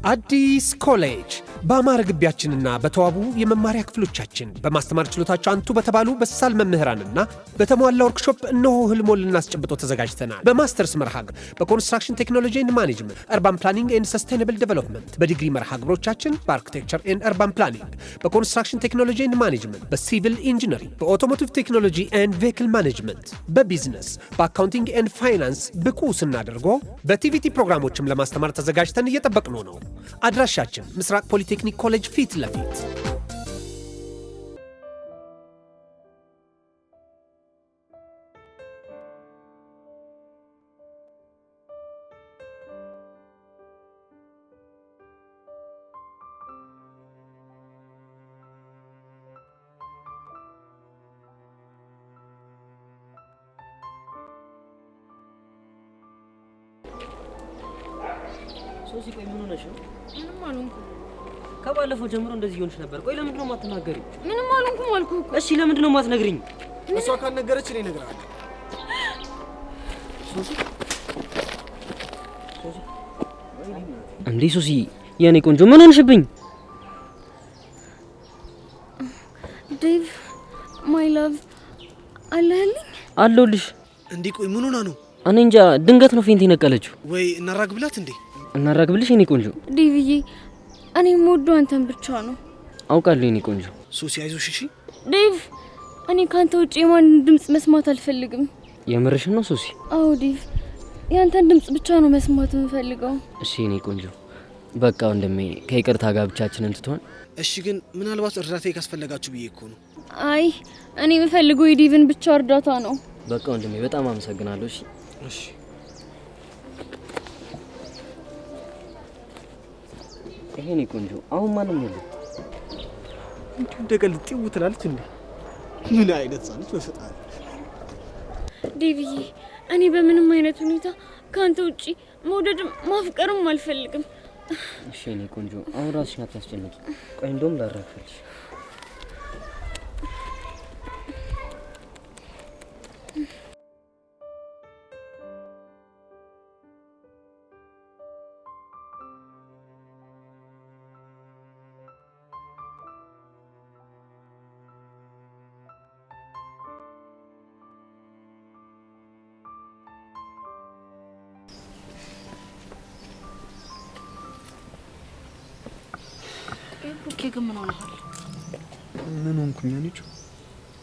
አዲስ ኮሌጅ በአማረ ግቢያችንና በተዋቡ የመማሪያ ክፍሎቻችን በማስተማር ችሎታቸው አንቱ በተባሉ በሳል መምህራንና በተሟላ ወርክሾፕ እነሆ ህልሞን ልናስጨብጦ ተዘጋጅተናል። በማስተርስ መርሃ ግብር በኮንስትራክሽን ቴክኖሎጂ ኤንድ ማኔጅመንት፣ አርባን ፕላኒንግ ኤንድ ሰስቴይነብል ዴቨሎፕመንት፣ በዲግሪ መርሃ ግብሮቻችን በአርኪቴክቸር ኤንድ አርባን ፕላኒንግ፣ በኮንስትራክሽን ቴክኖሎጂ ኤንድ ማኔጅመንት፣ በሲቪል ኢንጂነሪንግ፣ በኦቶሞቲቭ ቴክኖሎጂ ኤንድ ቬሂክል ማኔጅመንት፣ በቢዝነስ፣ በአካውንቲንግ ኤንድ ፋይናንስ ብቁ ስናደርጎ በቲቪቲ ፕሮግራሞችም ለማስተማር ተዘጋጅተን እየጠበቅነው ነው። አድራሻችን ምስራቅ ፖሊቴክኒክ ኮሌጅ ፊት ለፊት። ሶሲ ቆይ ምን ሆነሽ ነው? ምንም አልሆንኩም። ከባለፈው ጀምሮ እንደዚህ ሆንሽ ነበር። ቆይ ለምንድን ነው የማትናገሪው? ምንም አልሆንኩም አልኩህ እኮ። እሺ ለምንድን ነው የማትነግሪኝ? እሷ ካልነገረች እኔ እነግርሃለሁ። ሶሲ እንዴ ሶሲ የኔ ቆንጆ ምን ሆንሽብኝ? ዴቭ ማይ ላቭ አለህልኝ? አለሁልሽ። እንዴ ቆይ ምን ሆና ነው? እኔ እንጃ ድንገት ነው ፌንት የነቀለችው። ወይ እናራግብላት እንዴ? እናራግብልሽ የኔ ቆንጆ? ዴቭዬ እኔ የምወደው አንተን ብቻ ነው። አውቃለሁ የኔ ቆንጆ። ሶሲ አይዞሽ እሺ። ዴቭ እኔ ካንተ ውጪ የማንን ድምጽ መስማት አልፈልግም። የምርሽን ነው ሶሲ? አዎ ዴቭ ያንተን ድምጽ ብቻ ነው መስማት የምፈልገው። እሺ የኔ ቆንጆ በቃ ወንድሜ ከይቅርታ ጋር ብቻችንን ትተን። እሺ ግን ምናልባት እርዳታ ካስፈለጋችሁ ብዬ እኮ ነው። አይ እኔ የምፈልገው የዴቭን ብቻ እርዳታ ነው። በቃ ወንድሜ በጣም አመሰግናለሁ። እሺ እሺ ይሄኔ ቆንጆ አሁን ማንም የለም። እንደቀልጥው ትላለች እንዴ? ምን አይነት ሳንት በፈጣሪ ዴቭዬ እኔ በምንም አይነት ሁኔታ ካንተ ውጪ መውደድም ማፍቀርም አልፈልግም። እሺ የኔ ቆንጆ አሁን ራስሽን አታስጨንቂ። ቆይ እንደውም ላረጋግጥልሽ። ቡኬ ግን ምን ሆነሃል? ምን ሆንኩኝ አንቺ?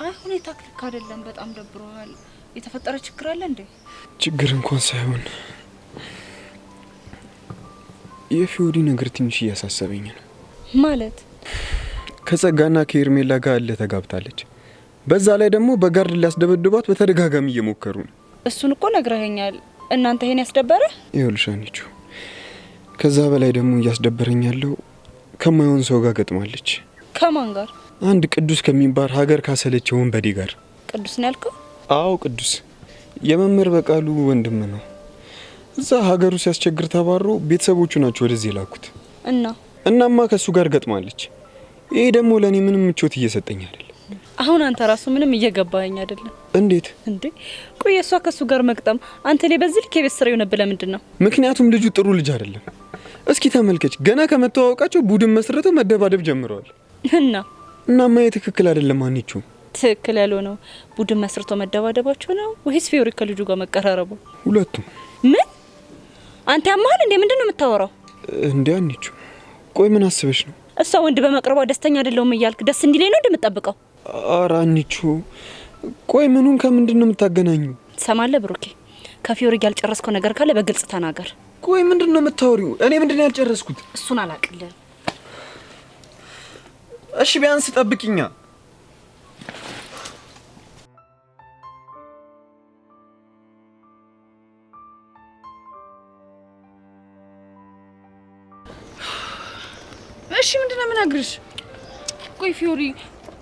አይ ሁኔታ ልክ አይደለም። በጣም ደብሮሃል። የተፈጠረ ችግር አለ እንዴ? ችግር እንኳን ሳይሆን የፊዮሪ ነገር ትንሽ እያሳሰበኝ ነው። ማለት ከጸጋና ከኤርሜላ ጋር አለ ተጋብታለች። በዛ ላይ ደግሞ በጋርድ ሊያስደበድባት በተደጋጋሚ እየሞከሩ ነው። እሱን እኮ ነግረኸኛል። እናንተ ይሄን ያስደበረ? ይኸውልሽ አንቺ ከዛ በላይ ደግሞ እያስደበረኝ ያለው ከማይሆን ሰው ጋር ገጥማለች። ከማን ጋር? አንድ ቅዱስ ከሚባል ሀገር ካሰለቸው ወንበዴ ጋር። ቅዱስ ነው ያልከው? አዎ ቅዱስ የመምህር በቃሉ ወንድም ነው። እዛ ሀገሩ ሲያስቸግር ተባሮ ቤተሰቦቹ ናቸው ወደዚህ ላኩት። እናማ ከሱ ጋር ገጥማለች። ይሄ ደግሞ ለኔ ምንም ምቾት እየሰጠኝ አይደለም። አሁን አንተ ራሱ ምንም እየገባኸኝ አይደለም። እንዴት እንዴ? ቆይ እሷ ከሱ ጋር መቅጠም አንተ ላይ በዚህ ልክ የቤት ስራ ይሆነብህ ለምንድን ነው? ምክንያቱም ልጁ ጥሩ ልጅ አይደለም። እስኪ ተመልከች፣ ገና ከመተዋወቃቸው ቡድን መስርተው መደባደብ ጀምረዋል። እናማ ትክክል አይደለም። አንቺ ትክክል ያልሆነው ቡድን መስርተው መደባደባቸው ነው ወይስ ፊዮሪ ከልጁ ጋር መቀራረቡ? ሁለቱም። ምን አንተ ያማል እንዴ? ምንድነው የምታወራው እንዴ? አንቺ ቆይ ምን አስበሽ ነው? እሷ ወንድ በመቅረቧ ደስተኛ አይደለሁም እያልክ ደስ እንዲለኝ ነው እንደምትጠብቀው? ኧረ አንቺ ቆይ ምኑን ከምንድነው የምታገናኙ? ትሰማለህ ብሩኬ፣ ከፊዮሪ ጋር ያልጨረስከው ነገር ካለ በግልጽ ተናገር። ቆይ ምንድነው የምታወሪው? እኔ ምንድነው ያልጨረስኩት? እሱን አላቅልህ። እሺ ቢያንስ ጠብቂኛ። እሺ ምንድነው የምነግርሽ? ቆይ ፊዮሪ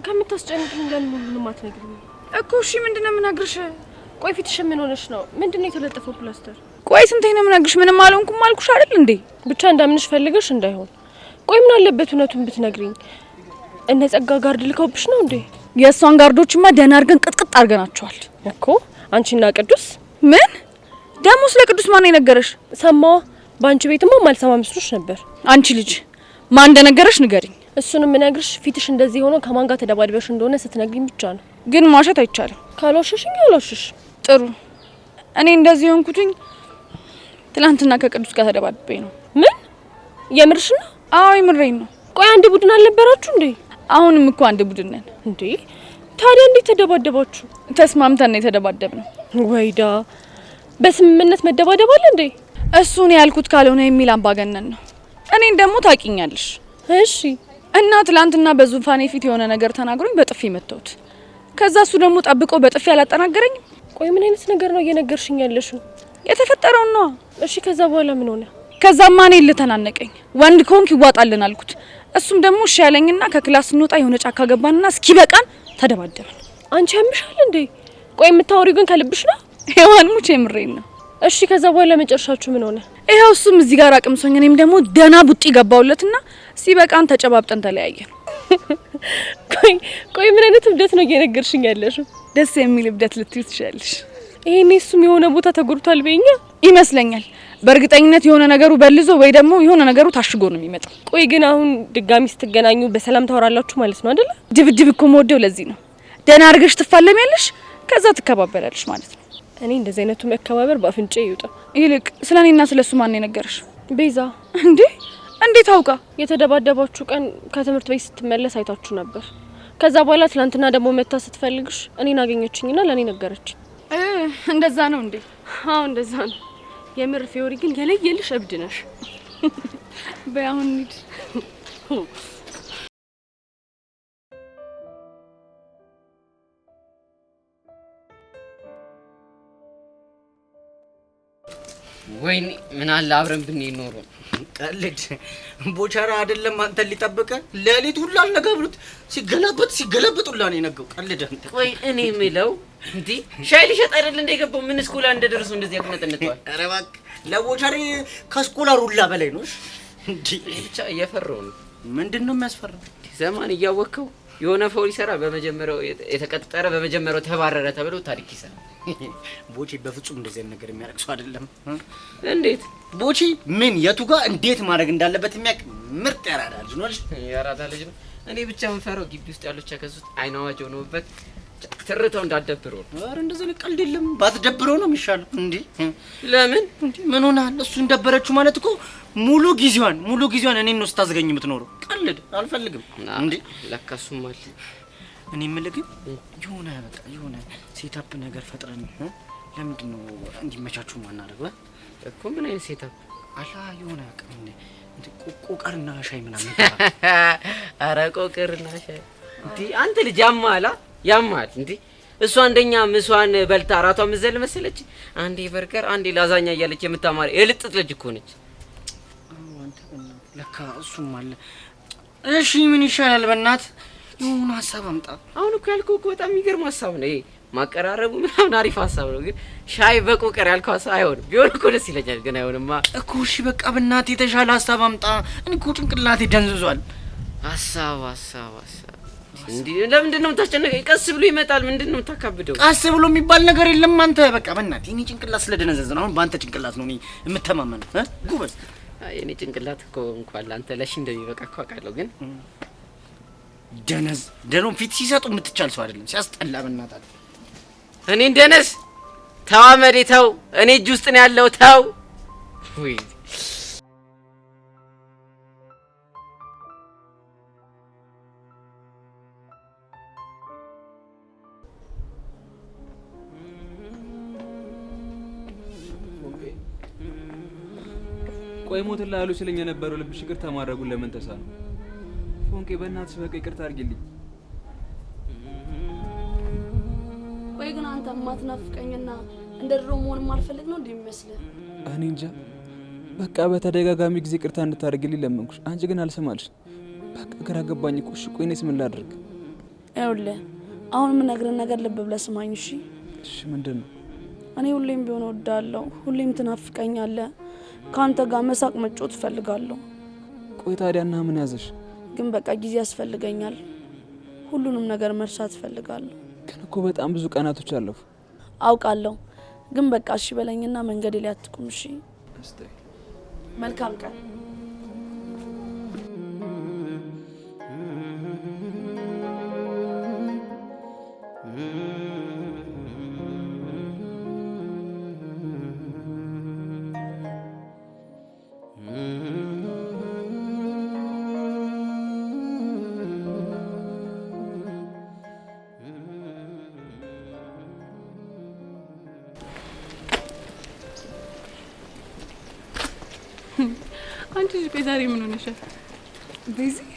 ከምታስጨንቅኝ ለምን ምንም አትነግሪኝ እኮ? እሺ ምንድነው የምነግርሽ? ቆይ ፊትሽ ምን ሆነሽ ነው? ምንድነው የተለጠፈው ፕላስተር? ቆይ ስንቴ ነው የምነግርሽ? ምንም አልሆንኩም አልኩሽ አይደል እንዴ? ብቻ እንዳምንሽ ፈልገሽ እንዳይሆን። ቆይ ምን አለበት እውነቱን ብትነግሪኝ? እነ ጸጋ ጋርድ ልከውብሽ ነው እንዴ? የእሷን ጋርዶችማ ደህና አድርገን ቅጥቅጥ አድርገናቸዋል እኮ። አንቺና ቅዱስ? ምን ደግሞ? ስለ ቅዱስ ማን የነገረሽ? ሰማዋ ባንቺ ቤትማ ማልሰማ መስሎሽ ነበር። አንቺ ልጅ ማን እንደነገረሽ ንገሪኝ። እሱንም ምነግርሽ ፊትሽ እንደዚህ ሆኖ ከማን ጋር ተደባድበሽ እንደሆነ ስትነግሪኝ ብቻ ነው። ግን ማውሸት አይቻልም። ካልዋሸሽኝ አልዋሽሽ። ጥሩ። እኔ እንደዚህ ሆንኩትኝ ትላንትና ከቅዱስ ጋር ተደባድቤ ነው። ምን? የምርሽ ነው? አዎ የምሬን ነው። ቆይ አንድ ቡድን አልነበራችሁ እንዴ? አሁንም እኮ አንድ ቡድን ነን እንዴ። ታዲያ እንዴት ተደባደባችሁ? ተስማምተን ነው የተደባደብነው። ወይዳ በስምምነት መደባደብ አለ እንዴ? እሱን ያልኩት ካልሆነ የሚል አምባገነን ነው። እኔን ደግሞ ታቂኛለሽ። እሺ። እና ትላንትና በዙፋኔ ፊት የሆነ ነገር ተናግሮኝ በጥፊ መተውት። ከዛ እሱ ደግሞ ጠብቆ በጥፊ አላጠናገረኝም። ቆይ ምን አይነት ነገር ነው እየነገርሽኝ ያለሽው? የተፈጠረው ነው። እሺ ከዛ በኋላ ምን ሆነ? ከዛማ እኔን ልተናነቀኝ ወንድ ኮንክ ይዋጣልን አልኩት። እሱም ደግሞ እሺ ያለኝና ከክላስ እንወጣ የሆነ ጫካ ገባንና እስኪ በቃን ተደባደብን። አንቺ ያምሻል እንዴ? ቆይ የምታወሪው ግን ከልብሽ ነው? ሄዋን ሙቼ የምሬን ነው። እሺ ከዛ በኋላ መጨረሻችሁ ምን ሆነ? ይሄው እሱም እዚህ ጋር አቅምሶኝ እኔም ደግሞ ደና ቡጢ ገባውለትና ሲበቃን ተጨባብጠን ተለያየን። ቆይ ምን አይነት እብደት ነው እየነገርሽኝ ያለሽው? ደስ የሚል እብደት ልትዩ ትችላለሽ። ይሄኔ እሱም የሆነ ቦታ ተጎድቷል በእኛ ይመስለኛል። በእርግጠኝነት የሆነ ነገሩ በልዞ ወይ ደግሞ የሆነ ነገሩ ታሽጎ ነው የሚመጣው። ቆይ ግን አሁን ድጋሚ ስትገናኙ በሰላም ታወራላችሁ ማለት ነው አይደለ? ድብድብ እኮ መወደው ለዚህ ነው። ደና አድርገሽ ትፋለሚያለሽ፣ ከዛ ትከባበላለሽ ማለት ነው። እኔ እንደዚህ አይነቱ መከባበር በአፍንጬ ይውጣ። ይልቅ ስለኔና ስለሱ ማን የነገረሽ? ቤዛ። እንዴ እንዴት አውቃ? የተደባደባችሁ ቀን ከትምህርት ቤት ስትመለስ አይታችሁ ነበር። ከዛ በኋላ ትላንትና ደግሞ መታ ስትፈልግሽ እኔን አገኘችኝና ለኔ ነገረችኝ። እንደዛ ነው እንዴ? አዎ እንደዛ ነው። የምር ፊዮሪ ግን የለየልሽ እብድ ነሽ። በአሁን እንሂድ። ወይኔ ምን አለ አብረን ብንሄድ ኖሮ። ቀልድ ቦቻራ አይደለም አንተ ሊጠብቀ ለሊት ሁሉ አልነጋብሩት ሲገለበጥ ሁሉ ነው የነገው። ቀልድ አንተ። ቆይ እኔ ምለው እንዴ ሻይ ሊሸጥ አይደል እንደ ገባው ምን ስኩላ እንደደረሰው እንደዚህ ያቅነጥነቷል። ኧረ እባክህ ለቦቻሪ ከስኩላ ሩላ በላይ ነው እንዴ። ብቻ እየፈራው ነው። ምንድነው የሚያስፈራው? ዘማን እያወቀው የሆነ ፎል ይሰራ በመጀመሪያው የተቀጠረ በመጀመሪያው ተባረረ ተብሎ ታሪክ ይሰራ። ቦቼ በፍጹም እንደዚህ አይነት ነገር የሚያደርግ ሰው አይደለም። እንዴት ቦቼ ምን የቱ ጋር እንዴት ማድረግ እንዳለበት የሚያውቅ ምርጥ ያራዳ ልጅ ነው። ያራዳ ልጅ ነው። እኔ ብቻ የምፈራው ግቢ ውስጥ ያሉት ከሱት አይናዋጅ ሆነውበት ትርተው እንዳደብረው። ኧረ እንደዚህ ነው ቀልድ የለም። ባትደብረው ነው የሚሻለው እንዴ። ለምን እንዴ ምን ሆናል? እሱ እንደበረችው ማለት እኮ ሙሉ ጊዜዋን እኔን ነው ስታዘገኝ የምትኖረው። ቀልድ አልፈልግም እንዴ። ለካሱም አለ። እኔ የምልህ ግን የሆነ ሴታፕ ነገር ፈጥረን ለምንድን ነው እንዲመቻቹ ማናደርገው እኮ? ምን አይነት ሴታፕ አላ? የሆነ ቆቀርና ሻይ ምናምን። ኧረ ቆቀርና ሻይ እንዴ አንተ ልጅ ያማል እንዴ። እሷ አንደኛ ምሷን በልታ አራቷ ምዘል መሰለች። አንዴ በርገር አንዴ ላዛኛ እያለች የምታማሪ የልጥጥ ልጅ እኮ ነች። ለካ እሱም አለ። እሺ ምን ይሻላል? በእናት የሆነ ሀሳብ አምጣ። አሁን እኮ ያልከው እኮ በጣም የሚገርም ሀሳብ ነው። ይሄ ማቀራረቡ ምናምን አሪፍ ሀሳብ ነው። ግን ሻይ በቆቀር ያልከው ሀሳብ አይሆንም። ቢሆን እኮ ደስ ይለኛል፣ ግን አይሆንማ እኮ። እሺ በቃ በእናት የተሻለ ሀሳብ አምጣ። እኔ እኮ ጭንቅላቴ ደንዝዟል። ሀሳብ እንዴ ለምንድን ነው የምታስጨነቀኝ? ቀስ ብሎ ይመጣል። ምንድን ነው የምታካብደው? ቀስ ብሎ የሚባል ነገር የለም አንተ። በቃ በእናት እኔ ጭንቅላት ስለደነዘዘ ነው። አሁን በአንተ ጭንቅላት ነው እኔ የምተማመነው። ጉበዝ የኔ ጭንቅላት እኮ እንኳን ለአንተ ለሺ እንደሚበቃ እኮ አውቃለሁ። ግን ደኖም ፊት ሲሰጡ የምትቻል ሰው አይደለም። ሲያስጠላ በእናትህ። እኔ እንደነስ ተዋመዴ ተው። እኔ እጅ ውስጥ ነው ያለው ተው። ወይ ቆይ ሞትላ ያሉ ስለኛ የነበረው ልብሽ ይቅርታ ማድረጉን ለምን ተሳነው? ፎንቄ በእናትሽ በቃ ይቅርታ አድርጊልኝ። ቆይ ግን አንተ ማትናፍቀኝና እንደ ድሮ መሆን ማልፈልግ ነው እንደሚመስልህ? እኔ እንጃ። በቃ በተደጋጋሚ ጊዜ ይቅርታ እንድታደርጊልኝ ለመንኩሽ፣ አንቺ ግን አልሰማልሽ። በቃ ግራ ገባኝ እኮ። እሺ ቆይ እኔስ ምን ላድርግ? ይኸውልህ አሁን የምነግርህ ነገር ልብ ብለህ ስማኝ እሺ? እሺ ምንድን ነው? እኔ ሁሌም ቢሆን እወዳለሁ፣ ሁሌም ትናፍቀኛለህ። ካንተ ጋር መሳቅ መጫወት እፈልጋለሁ። ቆይ ታዲያና ምን ያዘሽ? ግን በቃ ጊዜ ያስፈልገኛል። ሁሉንም ነገር መርሳት እፈልጋለሁ። ግን እኮ በጣም ብዙ ቀናቶች አለፉ። አውቃለሁ፣ ግን በቃ እሺ በለኝና መንገዴ ላይ አትቁም እሺ? መልካም ቀን። አንቺ ልጅ ዛሬ ምን ሆነሻል? በዚህ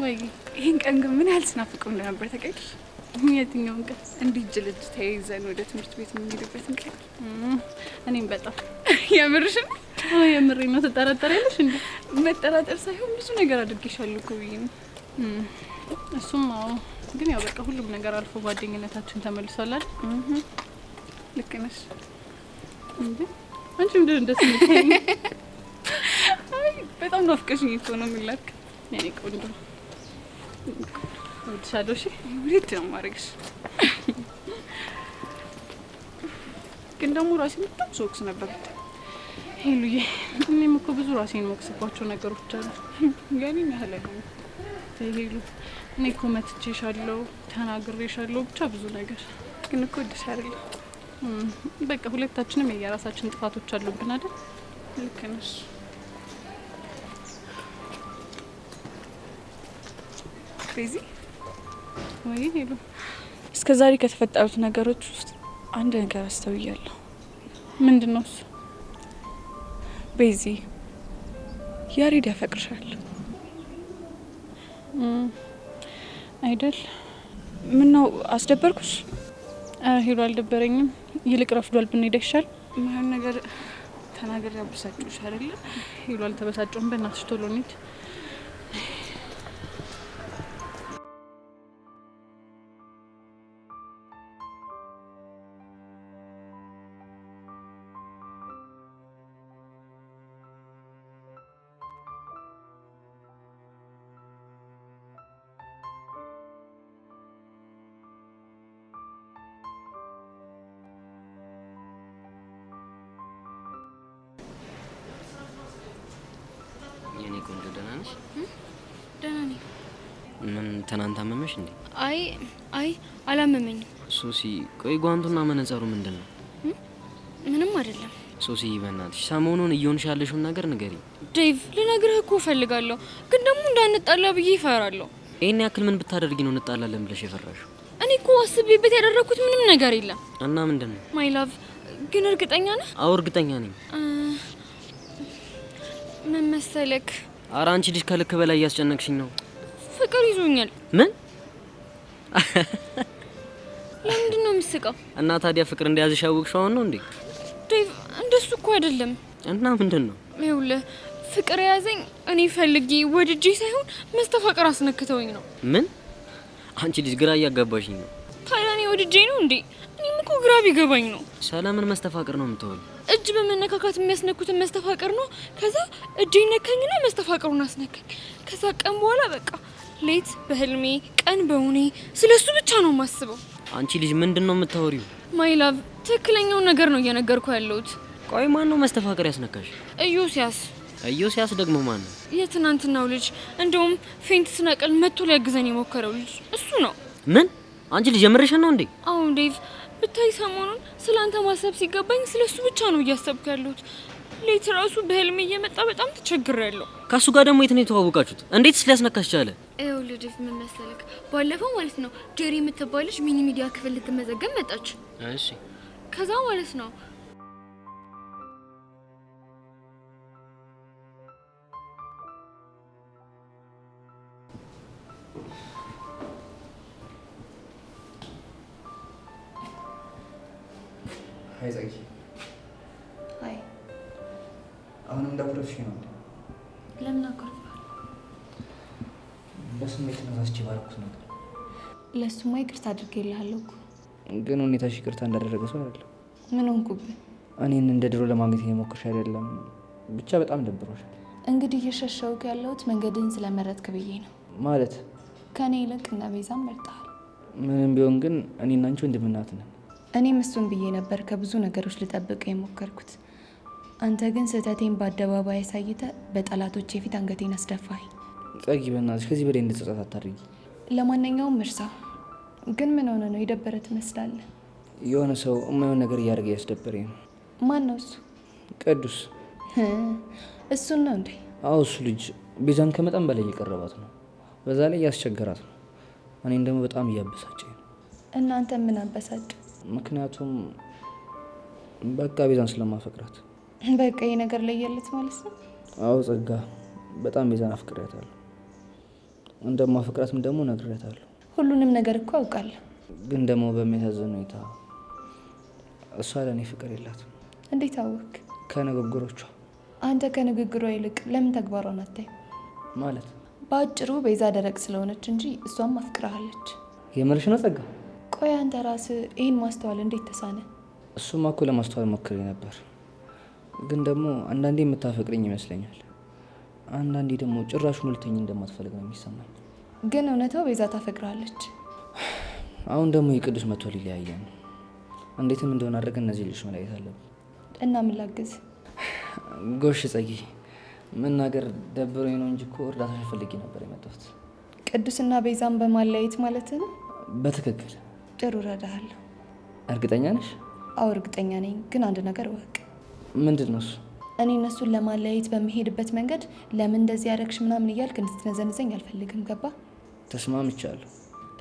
ወይ ይሄን ቀን ግን ምን ያህል ስናፍቀው እንደነበር ታውቂያለሽ? የትኛውን ቀን? እንዲህ እጅ ለእጅ ተያይዘን ወደ ትምህርት ቤት የምንሄድበትን ቀን። እኔም በጣም የምርሽን? አዎ የምሬን ነው። ትጠራጠሪያለሽ እንዴ? መጠራጠር ሳይሆን ብዙ ነገር አድርጌሻለሁ እኮ ብዬሽ ነው። እሱም አዎ፣ ግን ያው በቃ ሁሉም ነገር አልፎ ጓደኝነታችን ተመልሷል አይደል? ልክ ነሽ እንዴ? አንቺ ምንድን ነው እንደዚህ የምትይኝ? በጣም ናፍቀሽኝ እኮ ነው የሚላክ። የኔ ቆንጆ እወድሻለሁ። እሺ ወዴት ነው የማደርግሽ? ግን ደግሞ ራሴን በጣም ሶክስ ነበር። ሄሉዬ፣ እኔም እኮ ብዙ ራሴን የምወቅስባቸው ነገሮች አሉ። ያኔን ያህል አይሆንም። ሄሉ፣ እኔ እኮ መትቼሻለሁ፣ ተናግሬሻለሁ፣ ብቻ ብዙ ነገር። ግን እኮ እወድሻለሁ። በቃ ሁለታችንም የየራሳችን ጥፋቶች አሉብን አይደል? ልክ ነሽ። ቤዚ ወይ ሄሉ፣ እስከ ዛሬ ከተፈጠሩት ነገሮች ውስጥ አንድ ነገር አስተውያለሁ። ምንድን ነው እሱ? ቤዚ፣ ያሬድ ያፈቅርሻል አይደል? ምነው አስደበርኩሽ? ሄሉ አልደበረኝም። ይልቅ ረፍዷል፣ ብንሄድ ይሻል። ማን ነገር ተናገር ያበሳጭሽ አይደለ? ሄሉ አልተበሳጨውም። በእናትሽ ቶሎ እንሂድ። የኔ ቆንጆ ደህና ነሽ? ደህና ነኝ። ምን ትናንት አመመሽ እንዴ? አይ አላመመኝም። ሶሲ፣ ቆይ ጓንቱና መነጸሩ ምንድን ነው? ምንም አይደለም። ሶሲ በእናትሽ ሰሞኑን እየሆንሽ ያለሽውን ነገር ንገሪኝ። ዴቭ፣ ልነግርህ እኮ እፈልጋለሁ፣ ግን ደግሞ እንዳንጣላ ብዬ ይፈራለሁ። ይሄን ያክል ምን ብታደርጊ ነው እንጣላለን ብለሽ የፈራሽው? እኔ እኮ አስቤበት ያደረኩት ምንም ነገር የለም። እና ምንድን ነው? ማይ ላቭ፣ ግን እርግጠኛ ነህ? አዎ እርግጠኛ ነኝ። ምን መሰለክ? ኧረ አንቺ ልጅ ከልክ በላይ እያስጨነቅሽኝ ነው። ፍቅር ይዞኛል። ምን? ለምንድን ነው የምትስቀው? እና ታዲያ ፍቅር እንደያዝሽ ያወቅሽው አሁን ነው እንዴ? ዴቭ፣ እንደሱ እኮ አይደለም። እና ምንድን ነው? ይኸውልህ፣ ፍቅር የያዘኝ እኔ ፈልጌ ወድጄ ሳይሆን መስተፋቅር አስነክተውኝ ነው። ምን? አንቺ ልጅ ግራ እያጋባሽኝ ነው። ታዲያ እኔ ወድጄ ነው እንዴ? እኔም እኮ ግራ ቢገባኝ ነው። ሰላምን መስተፋቅር ነው የምትወል? እጅ በመነካካት የሚያስነኩትን መስተፋቅር ነው። ከዛ እጄ ነካኝና መስተፋቅሩን አስነካኝ። ከዛ ቀን በኋላ በቃ ሌት በህልሜ ቀን በውኔ ስለሱ ብቻ ነው የማስበው። አንቺ ልጅ ምንድን ነው የምታወሪው? ማይ ላቭ፣ ትክክለኛውን ነገር ነው እየነገርኩ ያለሁት። ቆይ ማን ነው መስተፋቅር ያስነካሽ? ኢዮስያስ። ኢዮስያስ ደግሞ ማን ነው? የትናንትናው ልጅ፣ እንደውም ፌንት ስነቀል መጥቶ ሊያግዘን የሞከረው ልጅ እሱ ነው። ምን? አንቺ ልጅ የምርሽን ነው እንዴ? አዎ ዴቭ፣ ብታይ ሰሞኑን ስላንተ ማሰብ ሲገባኝ ስለሱ ብቻ ነው እያሰብኩ ያለሁት። ሌት ራሱ በህልሜ እየመጣ በጣም ተቸግሬያለሁ። ከሱ ጋር ደግሞ የት ነው የተዋወቃችሁት? እንዴትስ ሊያስነካሽ ቻለ? ይኸውልህ ዴቭ፣ ምን መሰለክ፣ ባለፈው ማለት ነው ጄሪ የምትባል ልጅ ሚኒ ሚዲያ ክፍል ልትመዘገብ መጣች። እሺ። ከዛ ማለት ነው ሀይ ጸጊ። አይ አሁንም ደብረሽ ነው? ለምን አኮርፋለሁ? በስሜት ተነሳስቼ ባልኩት ነገር ለሱማ ይቅርታ አድርጌልሃለሁ እኮ። ግን ሁኔታሽ ይቅርታ እንዳደረገ ሰው አይደለም። ምን ሆንኩብህ? እኔን እንደ ድሮ ለማግኘት እየሞከርሽ አይደለም። ብቻ በጣም ደብሮሻል። እንግዲህ እየሸሸውክ ያለሁት መንገድህን ስለመረጥክ ብዬ ነው። ማለት ከኔ ይልቅ እነ ቤዛን መርጠሃል። ምንም ቢሆን ግን እኔና አንቺ ወንድምና እህት ነን። እኔም እሱን ብዬ ነበር ከብዙ ነገሮች ልጠብቅ የሞከርኩት። አንተ ግን ስህተቴን በአደባባይ አሳይተ በጠላቶቼ ፊት አንገቴን አስደፋኝ። ጸጊ በእናትሽ ከዚህ በላይ እንድትጸጸት አታድርጊ። ለማንኛውም እርሳ። ግን ምን ሆነ ነው የደበረ ትመስላለህ? የሆነ ሰው የማይሆን ነገር እያደረገ ያስደበረኝ ነው። ማን ነው እሱ? ቅዱስ። እሱን ነው እንዴ? አዎ እሱ ልጅ ቤዛን ከመጠን በላይ እየቀረባት ነው። በዛ ላይ እያስቸገራት ነው። እኔን ደግሞ በጣም እያበሳጨኝ ነው። እናንተ ምን አበሳጭ? ምክንያቱም በቃ ቤዛን ስለማፈቅራት። በቃ ይሄ ነገር ላይ ያለት ማለት ነው? አዎ ጸጋ፣ በጣም ቤዛን አፍቅሬያታለሁ። እንደማፈቅራትም ደግሞ ነግሬያታለሁ። ሁሉንም ነገር እኮ አውቃለሁ። ግን ደግሞ በሚያሳዝን ሁኔታ እሷ ለእኔ ፍቅር የላትም። እንዴት አወቅ? ከንግግሮቿ። አንተ ከንግግሯ ይልቅ ለምን ተግባሯን አታይም? ማለት በአጭሩ ቤዛ ደረቅ ስለሆነች እንጂ እሷም አፍቅራሃለች። የምርሽ ነው ጸጋ? ቆይ አንተ ራስህ ይህን ማስተዋል እንዴት ተሳነ? እሱማ እኮ ለማስተዋል ሞክሬ ነበር። ግን ደግሞ አንዳንዴ የምታፈቅርኝ ይመስለኛል፣ አንዳንዴ ደግሞ ጭራሹን ልተኝ እንደማትፈልግ ነው የሚሰማኝ። ግን እውነታው ቤዛ ታፈቅራለች። አሁን ደግሞ የቅዱስ መቶ ሊለያየ ነው። እንዴትም እንደሆነ አድርገን እነዚህ ልጆች መለያየት አለብን። እና ምን ላግዝ? ጎሽ ጸጊ፣ መናገር ደብሮኝ ነው እንጂ እኮ እርዳታ ፈልጌ ነበር የመጣሁት። ቅዱስና ቤዛን በማለያየት ማለት ነው? በትክክል። ጥሩ እረዳሃለሁ። እርግጠኛ ነሽ? አዎ እርግጠኛ ነኝ። ግን አንድ ነገር እወቅ። ምንድን ነው እሱ? እኔ እነሱን ለማለያየት በሚሄድበት መንገድ ለምን እንደዚህ ያደረግሽ ምናምን እያልክ እንድትነዘንዘኝ አልፈልግም። ገባ? ተስማምቻለሁ።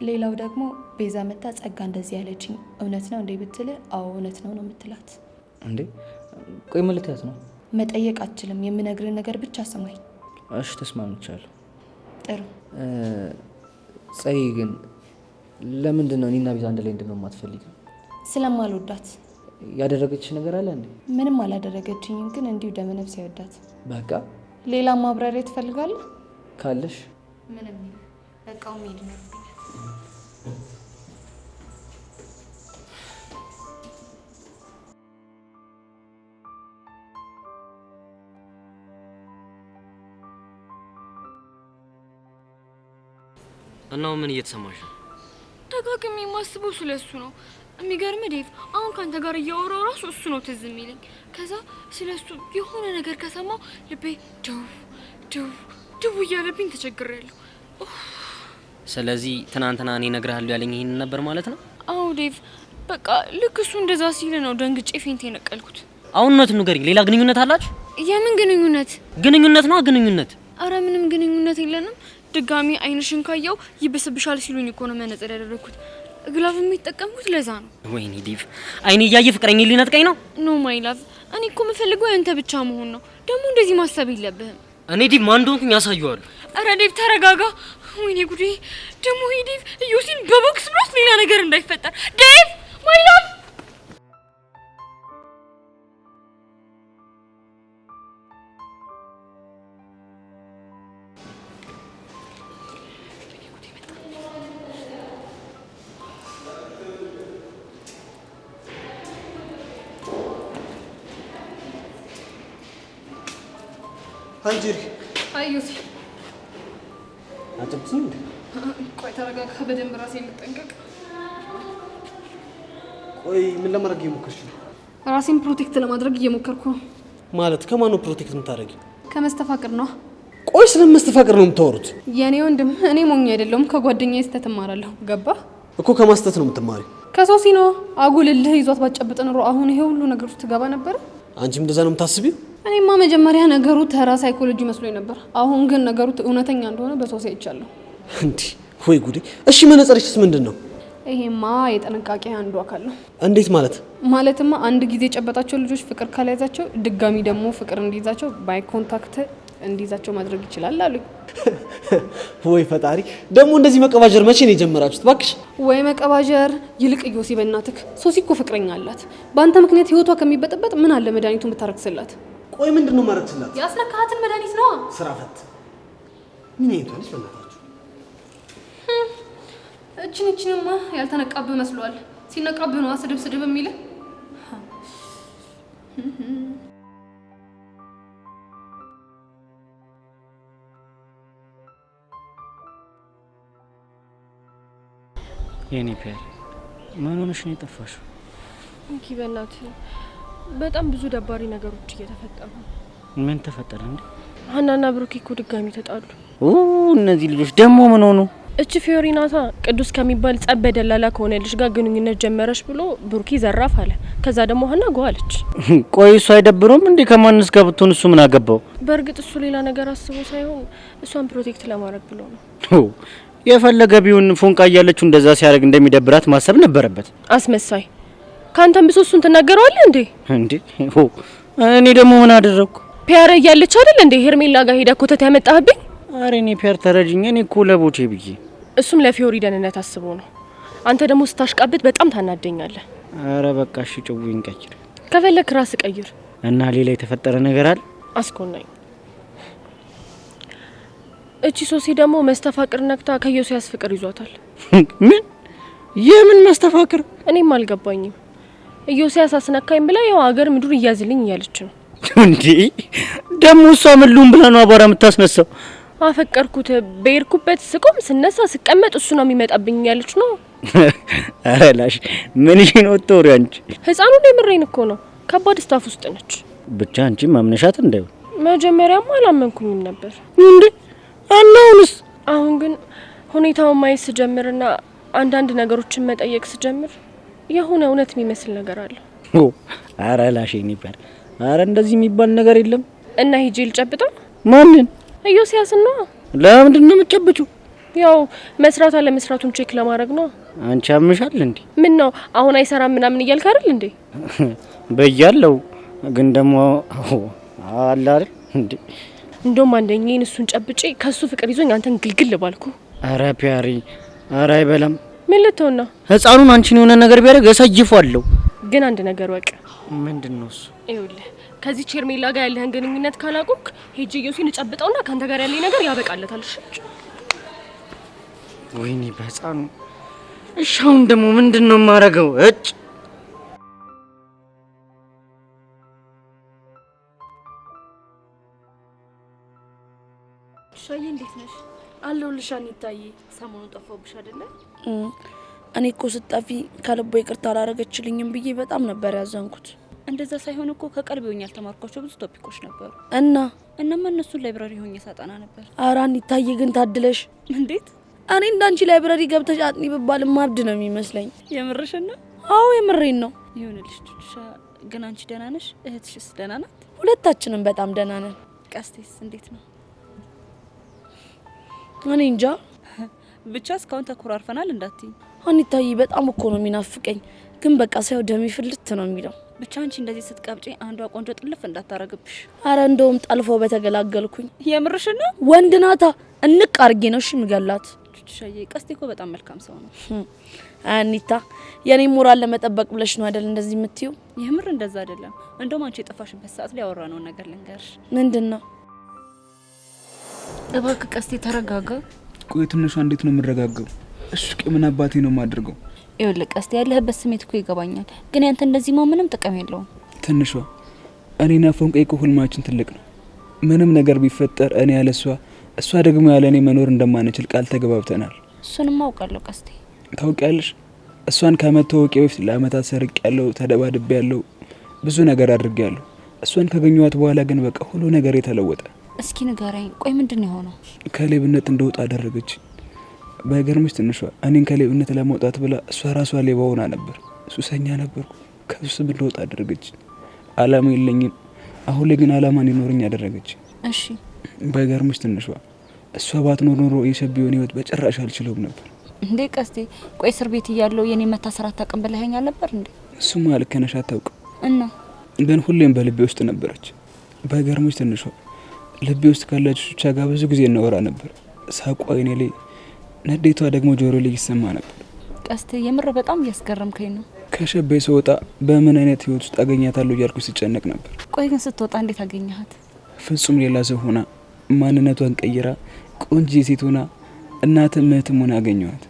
ሌላው ደግሞ ቤዛ መታ ጸጋ እንደዚህ ያለችኝ እውነት ነው እንዴ ብትል፣ አዎ እውነት ነው ነው የምትላት። እንዴ ቆይ ምን ልትያት ነው? መጠየቅ አትችልም። የምነግርህ ነገር ብቻ ስማኝ። እሺ ተስማምቻለሁ። ጥሩ። ጸጊ ግን ለምንድን ነው እኔና ቤዛ አንድ ላይ እንድንሆን የማትፈልጊው? ስለማልወዳት። ያደረገች ነገር አለ እንዴ? ምንም አላደረገችኝም፣ ግን እንዲሁ ደመነፍስ አይወዳት። በቃ ሌላ ማብራሪያ ትፈልጋለህ? ካለሽ ምንም በቃው ሜድ ነው። እናው ምን እየተሰማሽ ነው? ደጋግሜ የማስበው ስለሱ ነው። የሚገርም ዴቭ፣ አሁን ካንተ ጋር እያወራው ራሱ እሱ ነው ትዝ የሚለኝ። ከዛ ስለሱ የሆነ ነገር ከሰማው ልቤ ድው እያለብኝ ተቸግሬያለሁ። ስለዚህ ትናንትና እኔ እነግርሃለሁ ያለኝ ይሄን ነበር ማለት ነው? አዎ ዴቭ፣ በቃ ልክ እሱ እንደዛ ሲል ነው ደንግጬ ፌንት የነቀልኩት። አሁን እውነቱን ንገሪኝ። ሌላ ግንኙነት አላችሁ? የምን ግንኙነት? ግንኙነት ነው ግንኙነት። አረ ምንም ግንኙነት የለንም። ድጋሚ አይንሽን ካየው ይብስብሻል ሲሉኝ እኮ ነው መነጽር ያደረኩት። ግላፍ የሚጠቀሙት ለዛ ነው። ወይኔ ዴቭ፣ አይኔ እያየ ፍቅረኛ ሊነጥቀኝ ነው። ኖ ማይ ላቭ፣ እኔ እኮ የምፈልገው ያንተ ብቻ መሆን ነው። ደግሞ እንደዚህ ማሰብ የለብህም። እኔ ዴቭ ማን እንደሆንኩኝ ያሳየዋለሁ። አረ ዴቭ ተረጋጋ። ወይኔ ጉዴ! ደግሞ ይሄ ዴቭ እዮሲን በቦክስ ብሎት ሌላ ነገር እንዳይፈጠር። ዴቭ ማይ ላቭ አንጂሪ አዩሲ አጥብኝ እንዴ? ቆይ ተረጋጋ፣ በደንብ ራሴን ልጠንቀቅ። ቆይ ምን ለማድረግ እየሞከርሽ ነው? ራሴን ፕሮቴክት ለማድረግ እየሞከርኩ ነው። ማለት ከማን ነው ፕሮቴክት የምታደርጊ? ከመስተፋቅር ነው። ቆይ ስለመስተፋቅር ነው የምታወሩት? የኔ ወንድም፣ እኔ ሞኝ አይደለሁም። ከጓደኛዬ ስህተት እማራለሁ። ገባ እኮ ከማስተት ነው የምትማሪ? ከሶሲ ነው። አጉልልህ ይዟት ባጨብጥ ኑሮ አሁን ይሄ ሁሉ ነገር ውስጥ ትገባ ነበር። አንቺም እንደዛ ነው የምታስቢው? እኔማ መጀመሪያ ነገሩ ተራ ሳይኮሎጂ መስሎኝ ነበር። አሁን ግን ነገሩ እውነተኛ እንደሆነ በሶሲ አይቻለሁ። እንዴ ወይ ጉዴ! እሺ መነጽርሽስ ምንድን ነው? ይሄማ የጥንቃቄ አንዱ አካል ነው። እንዴት ማለት? ማለትማ አንድ ጊዜ የጨበጣቸው ልጆች ፍቅር ካልያዛቸው ድጋሚ ደግሞ ፍቅር እንዲይዛቸው ባይ ኮንታክት እንዲይዛቸው ማድረግ ይችላል አሉኝ። ወይ ፈጣሪ! ደግሞ እንደዚህ መቀባጀር መቼ ነው የጀመራችሁት? እባክሽ ወይ መቀባጀር። ይልቅ ዮሲ በእናትህ፣ ሶሲ እኮ ፍቅረኛ አላት። በአንተ ምክንያት ህይወቷ ከሚበጠበጥ ምን አለ መድኃኒቱን ብታረክስላት? ቆይ ምንድን ነው ማረክስላት? ያስነካሃትን መድኃኒት ነው። ስራ ፈት ምን አይቷልሽ? በእናታችሁ እችንማ ያልተነቃብህ መስሏል። ሲነቃብህ ነው ስድብ ስድብ የሚል። የኔ ፒያር ምን ሆነሽ ነው የጠፋሽው? እንኪ በእናትህ በጣም ብዙ ደባሪ ነገሮች እየተፈጠሩ። ምን ተፈጠረ እንዴ? ሀናና ብሩክ እኮ ድጋሚ ተጣሉ። እነዚህ ልጆች ደግሞ ምን ሆኑ? እቺ ፊዮሪናታ ቅዱስ ከሚባል ጸብ ደላላ ከሆነ ልጅ ጋር ግንኙነት ጀመረች ብሎ ብሩክ ዘራፍ አለ። ከዛ ደግሞ ሀና ጓለች። ቆይ እሱ አይደብሩም እንዴ? ከማንስ ጋር ብትሆን እሱ ምን አገባው? በእርግጥ እሱ ሌላ ነገር አስቦ ሳይሆን እሷን ፕሮቴክት ለማድረግ ብሎ ነው። የፈለገ ቢሆን ፎንቃ እያለችው እንደዛ ሲያደርግ እንደሚደብራት ማሰብ ነበረበት። አስመሳይ! ካንተም ብሶ እሱን ትናገረዋለህ እንዴ? እንዴ እኔ ደግሞ ምን አደረኩ? ፒያር እያለች አይደል እንዴ ሄርሜላ ጋር ሄዳ ኮተት ያመጣህብኝ? አሬ እኔ ፒያር ተረጅኝ። እኔ እኮ ለቦቼ ብዬ። እሱም ለፊዮሪ ደህንነት አስቦ ነው። አንተ ደግሞ ስታሽቃብጥ በጣም ታናደኛለህ። አረ በቃ እሺ፣ ጭውኝ ቀይር። ከፈለክ ራስ ቀይር። እና ሌላ የተፈጠረ ነገር አለ? አስኮናኝ። እቺ ሶሲ ደግሞ መስተፋቅር ነክታ ከዮሲያስ ፍቅር ይዟታል። ምን? የምን መስተፋቅር? እኔም አልገባኝም። ዮሲያስ አስነካኝ ብላ ያው አገር ምድር እያዝልኝ እያለች ነው። እንዴ ደግሞ እሷ ምሉም ብላ ነው አቧራ የምታስነሳው? አፈቀርኩት በርኩበት ስቆም ስነሳ ስቀመጥ እሱ ነው የሚመጣብኝ ያለች ነው። አረ ላሽ ምን ነው ተወሪ አንቺ? ህፃኑ እንደምሬን እኮ ነው። ከባድ ስታፍ ውስጥ ነች። ብቻ አንቺ ማምነሻት እንደው መጀመሪያማ አላመንኩኝም ነበር። እንዴ አናውንስ? አሁን ግን ሁኔታውን ማየት ስጀምርና አንዳንድ ነገሮችን መጠየቅ ስጀምር የሆነ እውነት የሚመስል ነገር አለ። አረ ላሽ ይባል። አረ እንደዚህ የሚባል ነገር የለም። እና ሂጂ ልጨብጠው። ማንን? ዮሲያስ ነው። ለምንድን ነው የምትጨብጪው? ያው መስራት አለ መስራቱን ቼክ ለማድረግ ነው። አንቺ አምሻል እንዴ? ምን ነው አሁን አይሰራም ምናምን እያልክ አይደል እንዴ? በያለው ግን ደግሞ አለ አይደል እንዴ? እንደውም አንደኛዬን እሱን ጨብጬ ከሱ ፍቅር ይዞኝ አንተን ግልግል ባልኩ። አረ ፒያሪ፣ አረ አይበላም። ምን ልትሆን ነው? ህፃኑን አንቺን የሆነ ነገር ቢያደርግ እሰይፋለሁ። ግን አንድ ነገር ወቅ። ምንድነው እሱ? ይኸውልህ ከዚህ ሄርሜላ ጋር ያለህን ግንኙነት ካላቆምክ ሄጄ ዮሲን እጨብጠውና ካንተ ጋር ያለኝ ነገር ያበቃለታል። ወይኔ በህፃኑ። እሺ አሁን ደግሞ ምንድነው የማደርገው? እጭ ሻዬ እንዴት ነሽ? አለሁልሽ አኒታዬ። ሰሞኑን ጠፋሁብሽ አይደለ? እኔ እኮ ስጠፊ ከልቦ ይቅርታ አላረገችልኝም ብዬ በጣም ነበር ያዘንኩት። እንደዛ ሳይሆን እኮ ከቀልብ ሆኜ ያልተማርኳቸው ብዙ ቶፒኮች ነበሩ እናማ እነሱን ላይብራሪ ሆኜ ሳጠና ነበር። ኧረ አኒታዬ ግን ታድለሽ። እንዴት? እኔ እንዳንቺ ላይብራሪ ገብተሽ አጥኒ ብባል ማብድ ነው የሚመስለኝ። የምርሽን ነው? አዎ የምሬን ነው። ይሁንልሽ ቱሻ። ግን አንቺ ደህና ነሽ? እህትሽስ ደህና ናት? ሁለታችንም በጣም ደህና ነን። ቀስቴስ እንዴት ነው? እኔ እንጃ ብቻ እስካሁን ተኮራርፈናል እንዳትይ። አኒታዬ በጣም እኮ ነው የሚናፍቀኝ። ግን በቃ ሳይው ደሜ ፍልት ነው የሚለው። ብቻ አንቺ እንደዚህ ስትቀብጪ አንዷ ቆንጆ ጥልፍ እንዳታረግብሽ። አረ እንደውም ጠልፎ በተገላገልኩኝ። የምርሽን ነው? ወንድ ናታ እንቅ አርጌ ነው እሺ ምገላት። ሻዬ ቀስቴ እኮ በጣም መልካም ሰው ነው። አኒታ የኔ ሞራል ለመጠበቅ ብለሽ ነው አይደል እንደዚህ የምትይው? የምር እንደዛ አይደለም። እንደውም አንቺ የጠፋሽበት ሰዓት ላይ ያወራነው ነገር ልንገርሽ። ምንድነው? እባክህ ቀስቴ ተረጋጋ። ቆይ ትንሿ እንዴት ነው የምረጋጋው? እሺ ምን አባቴ ነው የማደርገው? ይኸውልህ ቀስቴ ያለህበት ስሜት እኮ ይገባኛል፣ ግን ያንተ እንደዚህ ማው ምንም ጥቅም የለውም። ትንሿ እኔና ፎንቄ እኮ ህልማችን ትልቅ ነው። ምንም ነገር ቢፈጠር እኔ ያለ እሷ ደግሞ ያለ እኔ መኖር እንደማንችል ቃል ተገባብተናል። እሱንም አውቃለሁ ቀስቴ። ታውቂያለሽ፣ እሷን ከመተዋወቄ በፊት ለአመታት ሰርቄያለሁ፣ ተደባድቤያለሁ፣ ብዙ ነገር አድርጌያለሁ። እሷን ካገኘኋት በኋላ ግን በቃ ሁሉ ነገር የተለወጠ። እስኪ ንገረኝ፣ ቆይ ምንድነው የሆነው? ከሌብነት እንደወጣ አደረገች። በገርምሽ ትንሿ እኔን ከሌብነት ለማውጣት ብላ እሷ ራሷ ሌባ ሆና ነበር። ሱሰኛ ነበርኩ። ከሱስም እንደወጣ አደረገች። አላማ የለኝም። አሁን ላይ ግን አላማ እንዲኖረኝ አደረገች። እሺ በገርምሽ ትንሿ እሷ ባትኖር ኖሮ የሸቢውን ህይወት በጭራሽ አልችለውም ነበር። እንዴ ቀስቴ፣ ቆይ እስር ቤት እያለሁ የኔ መታሰር አታውቅም ብለኸኛል ነበር እንዴ? እሱማ ልክ ነሽ፣ አታውቅም እና ግን ሁሌም በልቤ ውስጥ ነበረች። በገርምሽ ትንሿ ልቤ ውስጥ ካለች ብቻ ጋር ብዙ ጊዜ እናወራ ነበር። ሳቋ አይኔ ላይ፣ ንዴቷ ደግሞ ጆሮ ላይ ይሰማ ነበር። ቀስቴ የምር በጣም እያስገረምከኝ ነው። ከሸቤ ስወጣ በምን አይነት ህይወት ውስጥ አገኛታለሁ እያልኩ ሲጨነቅ ነበር። ቆይ ግን ስትወጣ እንዴት አገኘሃት? ፍጹም ሌላ ሰው ሆና ማንነቷን ቀይራ ቆንጆ ሴት ሆና እናትም እህትም ሆና አገኘኋት።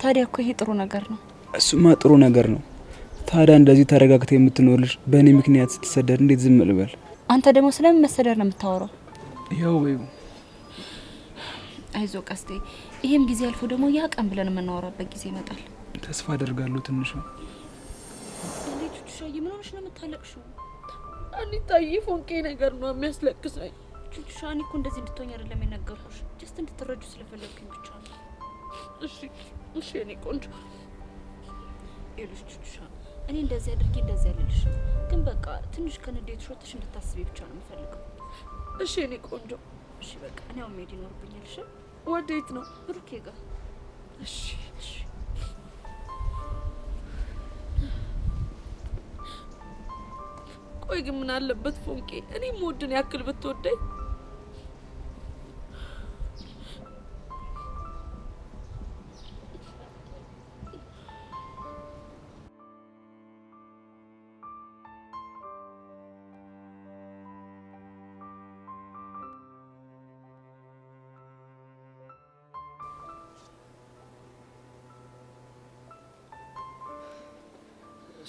ታዲያ እኮ ይሄ ጥሩ ነገር ነው። እሱማ ጥሩ ነገር ነው። ታዲያ እንደዚህ ተረጋግተ የምትኖር ልጅ በእኔ ምክንያት ስትሰደድ እንዴት ዝም ልበል? አንተ ደግሞ ስለምን መሰደድ ነው የምታወራው? ያው አይዞ ቀስቴ፣ ይሄም ጊዜ አልፎ ደግሞ ያ ቀን ብለን የምናወራበት ጊዜ ይመጣል። ተስፋ አደርጋለሁ። ትንሿ ልጅ ሻይ ምን ሆነሽ ነው የምታለቅሽው? አኒታዬ ፎንቄ ነገር ነው የሚያስለቅሰኝ። ቹቹሻኒ እኮ እንደዚህ እንድትሆኝ አይደለም የነገርኩሽ፣ ጀስት እንድትረጁ ስለፈለኩኝ ብቻ ነው። እሺ እኔ ቆንጆ ይሉሽ ቹቹሻ፣ እኔ እንደዚህ አድርጌ እንደዚህ ያለልሽ፣ ግን በቃ ትንሽ ከንዴት ሾትሽ እንድታስቢ ብቻ ነው የምፈልገው። እሺ እኔ ቆንጆ። እሺ በቃ እኔ አሁን መሄድ ይኖርብኛል። እሺ ወዴት ነው? ብሩኬ ጋር። እሺ ቆይ ግን ምን አለበት ፎንቄ እኔ ሞድን ያክል ብትወደኝ?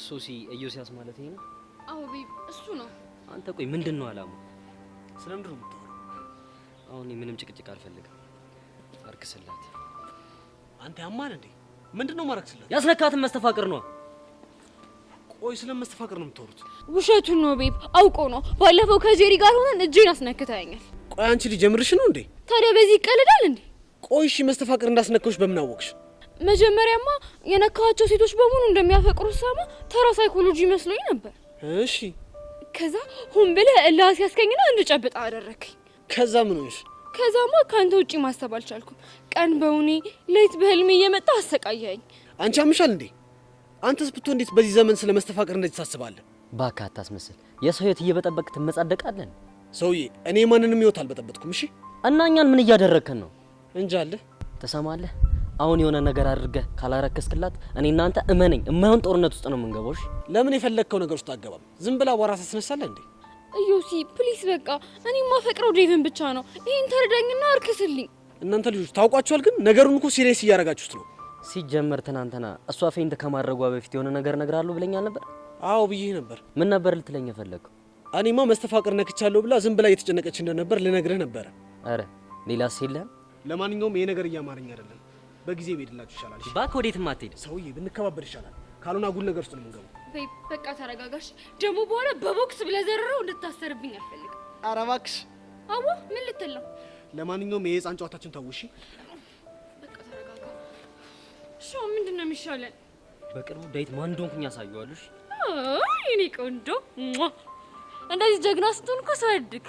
ሶሲ ኢዮስያስ ማለት ይሄ ነው? አዎ ቤቢ እሱ ነው። አንተ ቆይ ምንድን ነው አላማው? ስለምንድን ነው የምታወራው? አሁን ምንም ጭቅጭቅ አልፈልግም። አርክስላት። አንተ ያማል እንዴ? ምንድን ነው ማረክስላት? ያስነካትን መስተፋቅር ነው። ቆይ ስለ መስተፋቅር ነው የምታወሩት? ውሸቱን ነው ቤብ፣ አውቆ ነው። ባለፈው ከጄሪ ጋር ሆነን እጄን አስነክታኛል። ቆይ አንቺ ልጅ የምርሽ ነው እንዴ? ታዲያ በዚህ ይቀልዳል እንዴ? ቆይ እሺ መስተፋቅር እንዳስነካውሽ በምን አወቅሽ? መጀመሪያማ የነካቸው ሴቶች በሙሉ እንደሚያፈቅሩ ሰማ ተራ ሳይኮሎጂ መስሎኝ ነበር። እሺ ከዛ ሁን ብለህ እላስ ያስከኝና እንድጨብጥ አደረከኝ። ከዛ ምን ሆነሽ? ከዛማ ካንተ ውጪ ማሰብ አልቻልኩም። ቀን በውኔ ሌት በህልሜ እየመጣ አሰቃየኝ። አንቺ አምሻል እንዴ? አንተስ ብትሆን እንዴት በዚህ ዘመን ስለ መስተፋቅር እንደዚህ ታስባለህ? እባክህ አታስመስል። የሰው ህይወት እየበጠበቅ ትመጻደቃለን። ሰውዬ እኔ ማንንም ህይወት አልበጠበጥኩም። እሺ እና እኛን ምን እያደረግከን ነው? እንጃለ። ተሰማለህ? አሁን የሆነ ነገር አድርገህ ካላረከስክላት እኔ እናንተ እመነኝ የማይሆን ጦርነት ውስጥ ነው የምንገባው። እሺ ለምን የፈለግከው ነገር ውስጥ አገባም? ዝም ብላ አቧራ ታስነሳለህ እንዴ? ኢዮሲ ፕሊስ በቃ እኔ ማፈቅረው ዴቭን ብቻ ነው። ይሄን ተረዳኝና አርክስልኝ። እናንተ ልጆች ታውቋቸዋል፣ ግን ነገሩን እኮ ሲሪየስ እያደረጋችሁት ነው። ሲጀመር ትናንትና እሷ ፌንት ከማድረጓ በፊት የሆነ ነገር እነግርሃለሁ ብለኛል ነበር። አዎ ብዬ ነበር። ምን ነበር ልትለኝ የፈለግከው? እኔማ መስተፋቅር ነክቻለሁ ብላ ዝም ብላ እየተጨነቀች እንደነበር ልነግርህ ነበረ። አረ ሌላስ የለም? ለማንኛውም ይሄ ነገር እያማረኝ አይደለም። በጊዜ ብሄድላችሁ ይሻላል። እሺ እባክህ ወዴትም አትሄድ። ሰውዬ ብንከባበር ይሻላል። ካልሆነ አጉል ነገር ውስጥ ነው የምንገባው። ቤብ በቃ ተረጋጋሽ። ደግሞ በኋላ በቦክስ ብለህ ዘርረው እንድታሰርብኝ አልፈልግም። ኧረ እባክሽ። አዎ ምን ልትል ነው? ለማንኛውም ይሄ ህፃን ጨዋታችን ተው። እሺ በቃ ተረጋጋ። እሺ ምንድን ነው የሚሻለን? በቅርቡ ዳዊት ማን እንደሆንኩኝ ያሳየዋለሁ። እሺ የኔ ቆንጆ እንደዚህ ጀግና ስትሆን እኮ ሰው ያድግ።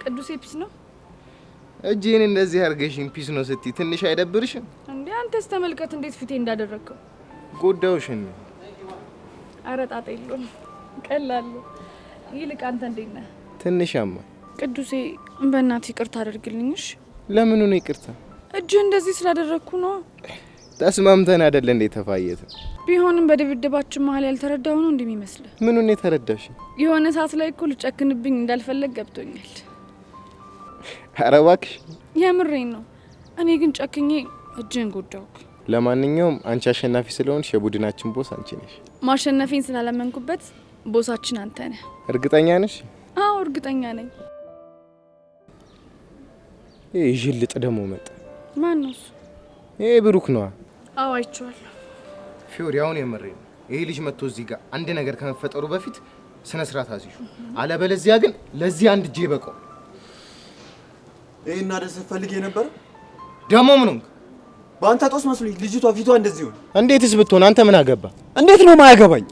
ቅዱስ ፒስ ነው እጄን እንደዚህ አርገሽኝ ፒስ ነው ስትይ ትንሽ አይደብርሽም እንዴ? አንተስ ተመልከት እንዴት ፊቴ እንዳደረከው። ጎዳውሽን። ኧረ ጣጣ የለውም ቀላል። ይልቅ አንተ እንዴት ነህ? ትንሽ አማ ቅዱሴ በእናትህ ይቅርታ አድርግልኝሽ። ለምን ነው ይቅርታ? እጅ እንደዚህ ስላደረኩ ነው። ተስማምተን አይደል እንዴ ተፋየተ? ቢሆንም በድብድባችን መሀል ያልተረዳው ነው እንደሚመስልህ። ምኑን የተረዳሽ? የሆነ ሰዓት ላይ እኮ ልጨክንብኝ እንዳልፈለግ ገብቶኛል። ኧረ እባክሽ የምሬን ነው። እኔ ግን ጨክኜ እጅን ጎዳውክ። ለማንኛውም አንቺ አሸናፊ ስለሆንሽ የቡድናችን ቦስ አንቺ ነሽ። ማሸነፌን ስላለመንኩበት ቦሳችን አንተ ነህ። እርግጠኛ ነሽ? አዎ እርግጠኛ ነኝ። ይሄ ጅልጥ ደግሞ መጣ። ማን ነው እሱ? ይሄ ብሩክ ነው። አዎ አይቼዋለሁ። ፊዮሪ አሁን የምሬን ነው። ይሄ ልጅ መጥቶ እዚህ ጋር አንድ ነገር ከመፈጠሩ በፊት ስነ ስርዓት አዝዩ። አለበለዚያ ግን ለዚህ አንድ እጄ በቀው። ይሄና ደስ ፈልጌ ነበር። ደሞ ምን ሆንክ? በአንተ ጦስ መስሎኝ ልጅቷ ፊቷ እንደዚህ ሆነ። እንዴትስ ብትሆን አንተ ምን አገባ? እንዴት ነው ማያገባኝ?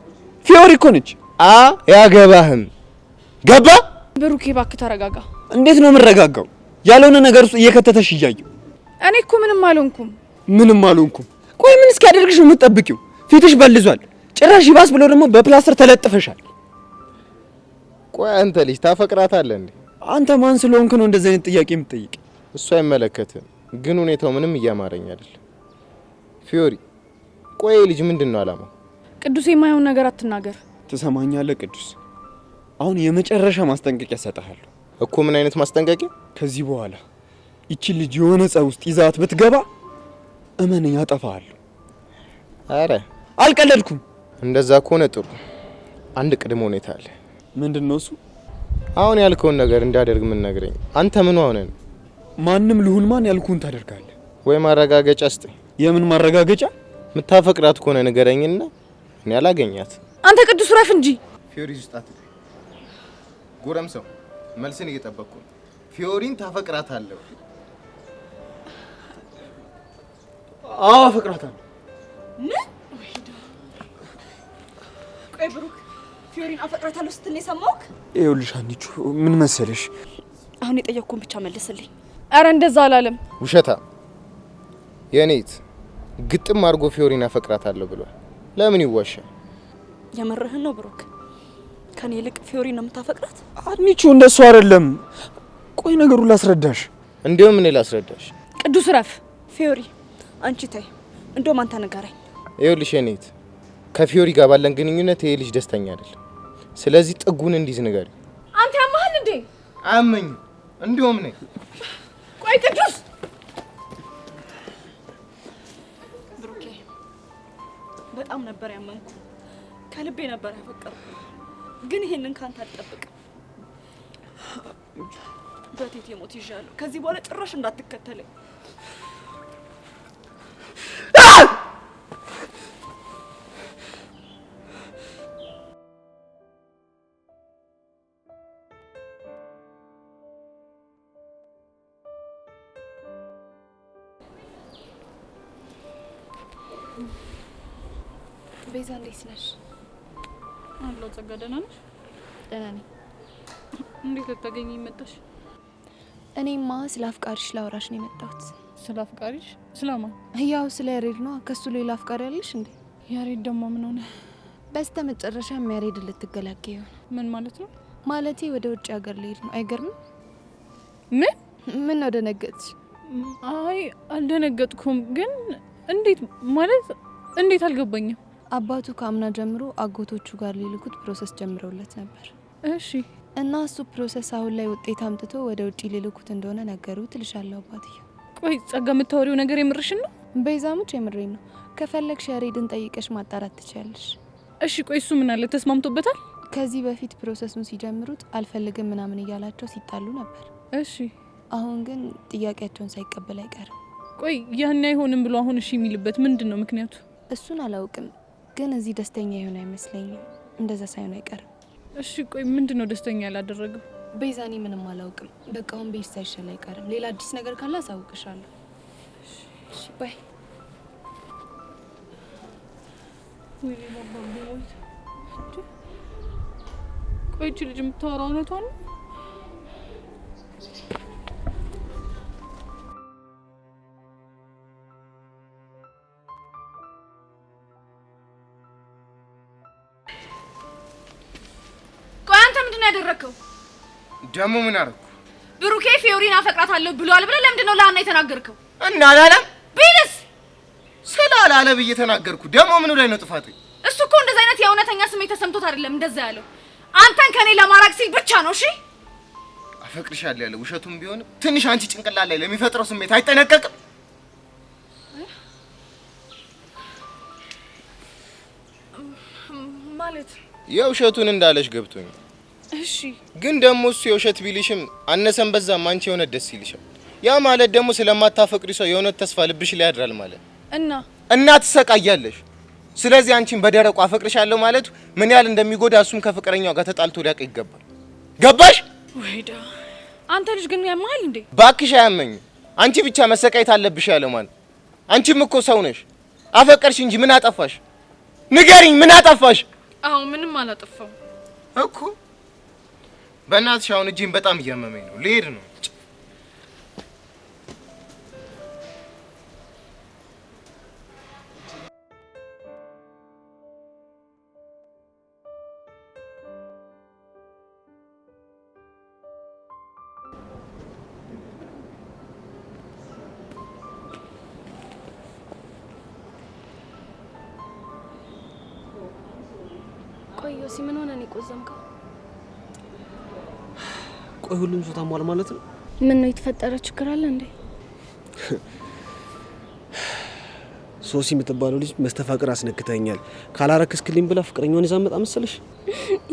ፊዮሪ እኮ ነች። ያገባህም ገባ። ብሩኬ እባክህ ተረጋጋ። እንዴት ነው የምረጋጋው? ያልሆነ ነገር ውስጥ እየከተተሽ እያየሁ። እኔ እኮ ምንም አልሆንኩም። ምንም አልሆንኩም? ቆይ ምን እስኪያደርግሽ ነው የምትጠብቂው? ፊትሽ በልዟል። ጭራሽ ይባስ ብሎ ደግሞ በፕላስተር ተለጥፈሻል። ቆይ አንተ ልጅ ታፈቅራታለህ እንዴ? አንተ ማን ስለሆንክ ነው እንደዚህ አይነት ጥያቄ የምትጠይቅ? እሱ አይመለከትም፣ ግን ሁኔታው ምንም እያማረኝ አይደለም። ፊዮሪ ቆይ ልጅ ምንድነው አላማው? ቅዱስ የማይሆን ነገር አትናገር። ትሰማኛለህ ቅዱስ? አሁን የመጨረሻ ማስጠንቀቂያ ሰጣለሁ። እኮ ምን አይነት ማስጠንቀቂያ? ከዚህ በኋላ ይቺ ልጅ የሆነ ጸብ ውስጥ ይዛት ብትገባ እመነኝ አጠፋለሁ። አረ አልቀለድኩም። እንደዛ ከሆነ ጥሩ። አንድ ቅድመ ሁኔታ አለ። ምንድነው እሱ? አሁን ያልከውን ነገር እንዳደርግ ምን ነግረኝ? አንተ ምን ሆነ ነው? ማንም ልሁን ማን ያልኩን ታደርጋለህ? ወይ ማረጋገጫ ስጠኝ። የምን ማረጋገጫ? ምታፈቅራት ከሆነ ንገረኝና እኔ አላገኛት። አንተ ቅዱስ ረፍ እንጂ ፊዮሪ ውስጣት ጎረምሳው መልስን እየጠበቅኩ ነው። ፊዮሪን ታፈቅራታለህ? አዎ አፈቅራታለሁ። ምን? ቆይ ብሩክ ፊዮሪን አፈቅራታለሁ ስትል የሰማሁህ? ይኸውልሽ አንቺ ምን መሰለሽ፣ አሁን የጠየቅኩህን ብቻ መልስልኝ። አረ እንደዛ አላለም። ውሸታ የኔት ግጥም አድርጎ ፊዮሪን አፈቅራታለሁ ብሏል። ለምን ይዋሻል? የምርህን ነው ብሩክ? ከኔ ይልቅ ፊዮሪን ነው የምታፈቅራት? አንቺ እንደሱ አይደለም። ቆይ ነገሩን ላስረዳሽ። እንዴውም እኔ ላስረዳሽ። ቅዱስ ረፍ። ፊዮሪ አንቺ ተይ፣ እንደውም አንተ ንገረኝ። ይኸውልሽ የኔት ከፊዮሪ ጋር ባለን ግንኙነት ይሄ ልጅ ደስተኛ አይደለም። ስለዚህ ጥጉን እንዲዝ ንገሪ። አንተ ያማህል እንዴ? አያመኝም። እንደውም ነኝ። ቆይ ቅዱስ ብሩኬ፣ በጣም ነበር ያመንኩ፣ ከልቤ ነበር ያፈቀርኩ። ግን ይሄንን ካንተ አልጠብቅም። በቴቴ ሞት ይዣለሁ። ከዚህ በኋላ ጭራሽ እንዳትከተለኝ። ቤዛ እንዴት ነሽ? አለው ጸጋ፣ ደህና ነሽ? ደህና ነኝ። እንዴት ልታገኚኝ መጣሽ? እኔማ ስለ አፍቃሪሽ ላወራሽ ነው የመጣሁት። ስለ አፍቃሪሽ? ስለማን? ያው ስለ ያሬድ ነው። ከሱ ሌላ አፍቃሪ ያለሽ እንዴ? ያሬድ ደግሞ ምን ሆነ? በስተ መጨረሻም ያሬድ ልትገላገዩ ነው። ምን ማለት ነው? ማለቴ ወደ ውጭ ሀገር ልሄድ ነው። አይገርምም? ምን ነው ደነገጥሽ? አይ አልደነገጥኩም፣ ግን እንዴት ማለት እንዴት አልገባኝም። አባቱ ከአምና ጀምሮ አጎቶቹ ጋር ሊልኩት ፕሮሰስ ጀምረውለት ነበር። እሺ። እና እሱ ፕሮሰስ አሁን ላይ ውጤት አምጥቶ ወደ ውጪ ሊልኩት እንደሆነ ነገሩት። ልሻለው አባትየው። ቆይ ጸጋ፣ የምታወሪው ነገር የምርሽን ነው? ቤዛሙች የምሬን ነው። ከፈለግሽ ያሬድን ጠይቀሽ ማጣራት ትችያለሽ። እሺ። ቆይ እሱ ምን አለ? ተስማምቶበታል? ከዚህ በፊት ፕሮሰሱን ሲጀምሩት አልፈልግም ምናምን እያላቸው ሲጣሉ ነበር። እሺ። አሁን ግን ጥያቄያቸውን ሳይቀበል አይቀርም። ቆይ ያን አይሆንም ብሎ አሁን እሺ የሚልበት ምንድን ነው ምክንያቱ? እሱን አላውቅም፣ ግን እዚህ ደስተኛ ይሆን አይመስለኝም። እንደዛ ሳይሆን አይቀርም። እሺ። ቆይ ምንድን ነው ደስተኛ ያላደረገው? ቤዛኔ ምንም አላውቅም። በቃ አሁን ቤት ሳይሻል አይቀርም። ሌላ አዲስ ነገር ካለ አሳውቅሻለሁ። እሺ ባይ። ቆይ እቺ ልጅ የምታወራው እውነቷን ነው? ያደረከው ደሞ ምን አረኩ? ብሩኬ ፊዮሪን አፈቅራታለሁ ብሏል ብለህ ለምንድን ነው ለአና የተናገርከው? እና አላለም ቢልስ ስላላለ ብዬ ተናገርኩ። ደሞ ምኑ ላይ ነው ጥፋቱ? እሱ እኮ እንደዛ አይነት የእውነተኛ ስሜት ተሰምቶት አይደለም እንደዛ ያለው፣ አንተን ከኔ ለማራቅ ሲል ብቻ ነው። እሺ አፈቅርሻለሁ ያለው ውሸቱም ቢሆን ትንሽ አንቺ ጭንቅላት ላይ ለሚፈጥረው ስሜት አይጠነቀቅም? ማለት የውሸቱን እንዳለሽ ገብቶኝ። እሺ ግን ደግሞ እሱ የውሸት ቢልሽም አነሰን በዛም አንቺ የሆነ ደስ ይልሻል። ያ ማለት ደግሞ ስለማታፈቅሪ ሰው የሆነ ተስፋ ልብሽ ላይ ያድራል ማለት እና ትሰቃያለሽ። ስለዚህ አንቺን በደረቁ አፈቅርሻለሁ ማለቱ ምን ያህል እንደሚጎዳ እሱም ከፍቅረኛው ጋር ተጣልቶ ሊያውቅ ይገባል። ገባሽ? ወይዳ አንተ ልጅ ግን ያማል እንዴ? ባክሽ አያመኝም። አንቺ ብቻ መሰቃየት አለብሽ ያለው ማለት አንቺም እኮ ሰው ነሽ። አፈቀርሽ እንጂ ምን አጠፋሽ? ንገሪኝ፣ ምን አጠፋሽ? አዎ ምንም አላጠፋው እኮ። በእናትሽ አሁን እጄን በጣም እያመመኝ ነው፣ ልሄድ ነው። ቆይ ዮሲ ምን ሆነ ነው የቆዘምከው? ቆይ ሁሉም ሰው ታሟል ማለት ነው? ምን ነው የተፈጠረ ችግር አለ እንዴ? ሶሲ የምትባለው ልጅ መስተፋቅር አስነክተኛል ካላረክስክልኝ ብላ ፍቅረኛውን ይዛ መጣ መሰለሽ?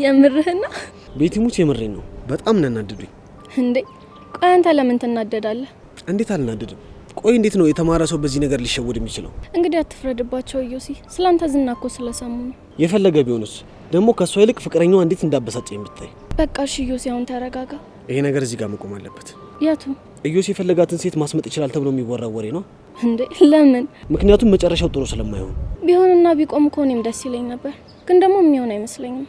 የምርህና? ቤቲሙት የምሬን ነው። በጣም እናናደዱኝ። እንዴ ቆይ አንተ ለምን ትናደዳለህ? እንዴት አልናደድም? ቆይ እንዴት ነው የተማረ ሰው በዚህ ነገር ሊሸወድ የሚችለው? እንግዲህ አትፍረድባቸው ዮሲ። ስላንተ ዝና እኮ ስለሰሙ ነው። የፈለገ ቢሆንስ ደግሞ ከሷ ይልቅ ፍቅረኛዋ እንዴት እንዳበሳጨኝ ብታይ። በቃ እሺ ዮሲ አሁን ተረጋጋ። ይሄ ነገር እዚህ ጋር መቆም አለበት። የቱ? ዮሲ የፈለጋትን ሴት ማስመጥ ይችላል ተብሎ የሚወራ ወሬ ነው እንዴ? ለምን? ምክንያቱም መጨረሻው ጥሩ ስለማይሆን። ቢሆንና ቢቆም እኮ እኔም ደስ ይለኝ ነበር፣ ግን ደግሞ የሚሆን አይመስለኝም።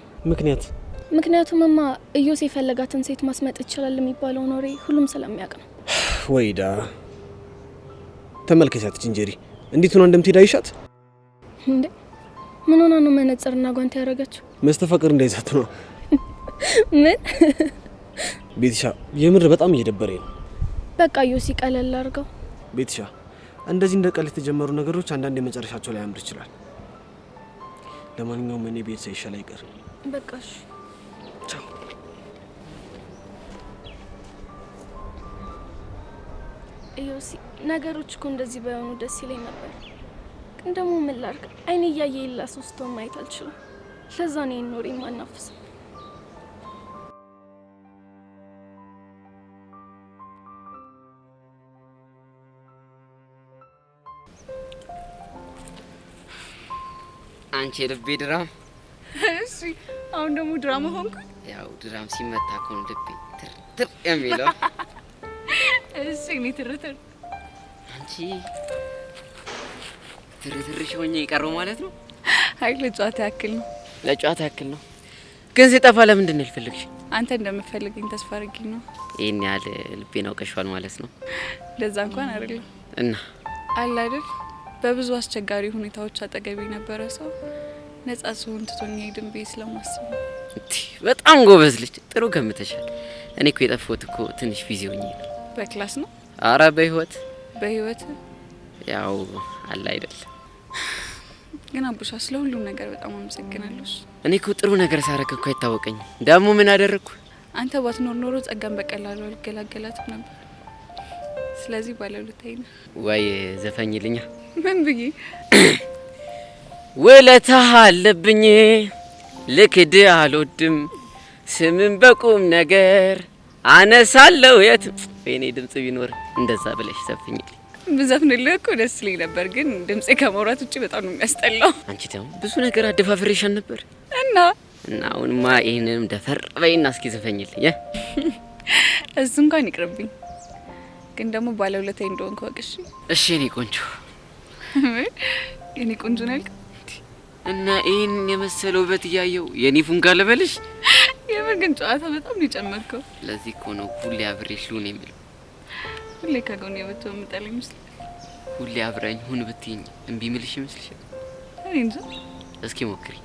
ምክንያቱምማ እዮስ የፈለጋትን ሴት ማስመጥ ይችላል የሚባለው ወሬ ሁሉም ስለሚያውቅ ነው። ወይዳ ተመልከቻት ጅንጀሪ እንዴት ሆነ እንደምትሄድ አይሻት እንዴ? ምን ሆና ነው መነጽርና ጓንት ያደረገችው? መስተፋቅር እንዳይዛት ነው። ምን ቤትሻ የምር በጣም እየደበረኝ ነው። በቃ ዮሲ ቀለል አድርገው። ቤትሻ እንደዚህ እንደ ቀልድ የተጀመሩ ነገሮች አንዳንድ የመጨረሻቸው ላይ ያምር ይችላል። ለማንኛውም እኔ ቤት ሳይሻል አይቀር። በቃ እሺ ቻው። ዮሲ ነገሮች እኮ እንደዚህ ባይሆኑ ደስ ይለኝ ነበር፣ ግን ደግሞ ምን ላድርግ? አይኔ እያየ ይላሶስቶ ማየት አልችልም። ለዛ ነው ኖሬ ማናፍስ። አንቺ ልቤ ድራም። እሺ አሁን ደግሞ ድራማ ሆንኩ። ያው ድራም ሲመታ እኮ ነው ልቤ ትር የሚለው። እሺ እኔ ትርትር አንቺ ትርትርሽ ሆኜ የቀረው ማለት ነው። አይ ለጨዋታ ያክል ነው። ለጨዋታ ያክል ነው። ግን ሲጠፋ ለምንድን ነው ልፈልግሽ? አንተ እንደምትፈልገኝ ተስፋ አድርጌ ነው። ይሄን ያህል ልቤን አውቀሽዋል ማለት ነው። ለዛ እንኳን አይደለም እና አለ አይደል በብዙ አስቸጋሪ ሁኔታዎች አጠገቤ ነበረ ሰው ነጻ ሲሆን ትቶኝ ሄድን ብዬ ስለማስብ። በጣም ጎበዝ ልጅ፣ ጥሩ ገምተሻል። እኔ እኮ የጠፋሁት እኮ ትንሽ ቢዚ ሆኜ ነው። በክላስ ነው? አረ በህይወት ያው አለ አይደል። ግን አቡሻ ስለ ሁሉም ነገር በጣም አመሰግናለሁ። እኔ እኮ ጥሩ ነገር ሳረክ እኮ አይታወቀኝም። ደግሞ ምን አደረኩ? አንተ ባትኖር ኖሮ ጸጋን በቀላሉ አልገላገላትም ነበር። ስለዚህ ባለውለታዬ ነው። ወይ ዘፈኝልኛ። ምን ብዬ? ውለታህ አለብኝ ልክድ አልወድም ስምን በቁም ነገር አነሳለሁ የት እኔ ድምጽ ቢኖር እንደዛ ብለሽ ዘፍኝልኝ። ብዘፍንልህ እኮ ደስ ይለኝ ነበር፣ ግን ድምጼ ከመውራት ውጪ በጣም ነው የሚያስጠላው። አንቺ ደግሞ ብዙ ነገር አደፋፍሬሻል ነበር እና አሁንማ ይሄንንም ደፈር በይና እስኪ ዘፈኝልኝ። እሱ እንኳን ይቅርብኝ፣ ግን ደግሞ ባለውለታዬ እንደሆንክ ወቅሽ። እሺ የኔ ቆንጆ። የኔ ቆንጆ ነልክ እና ይሄን የመሰለው ውበት እያየው የኔ ፉንጋ ልበልሽ? የምር ግን ጨዋታ በጣም ነው የጨመርከው። ለዚህ እኮ ነው ሁሌ አብሬሽ ልሁን የምለው። ሁሌ ከጎኔ ብትሆን የምጠላኝ ይመስል? ሁሌ አብራኝ ሁን ብትይኝ እምቢ ምልሽ ይመስልሻል? እኔ እንጃ። እስኪ ሞክሪ።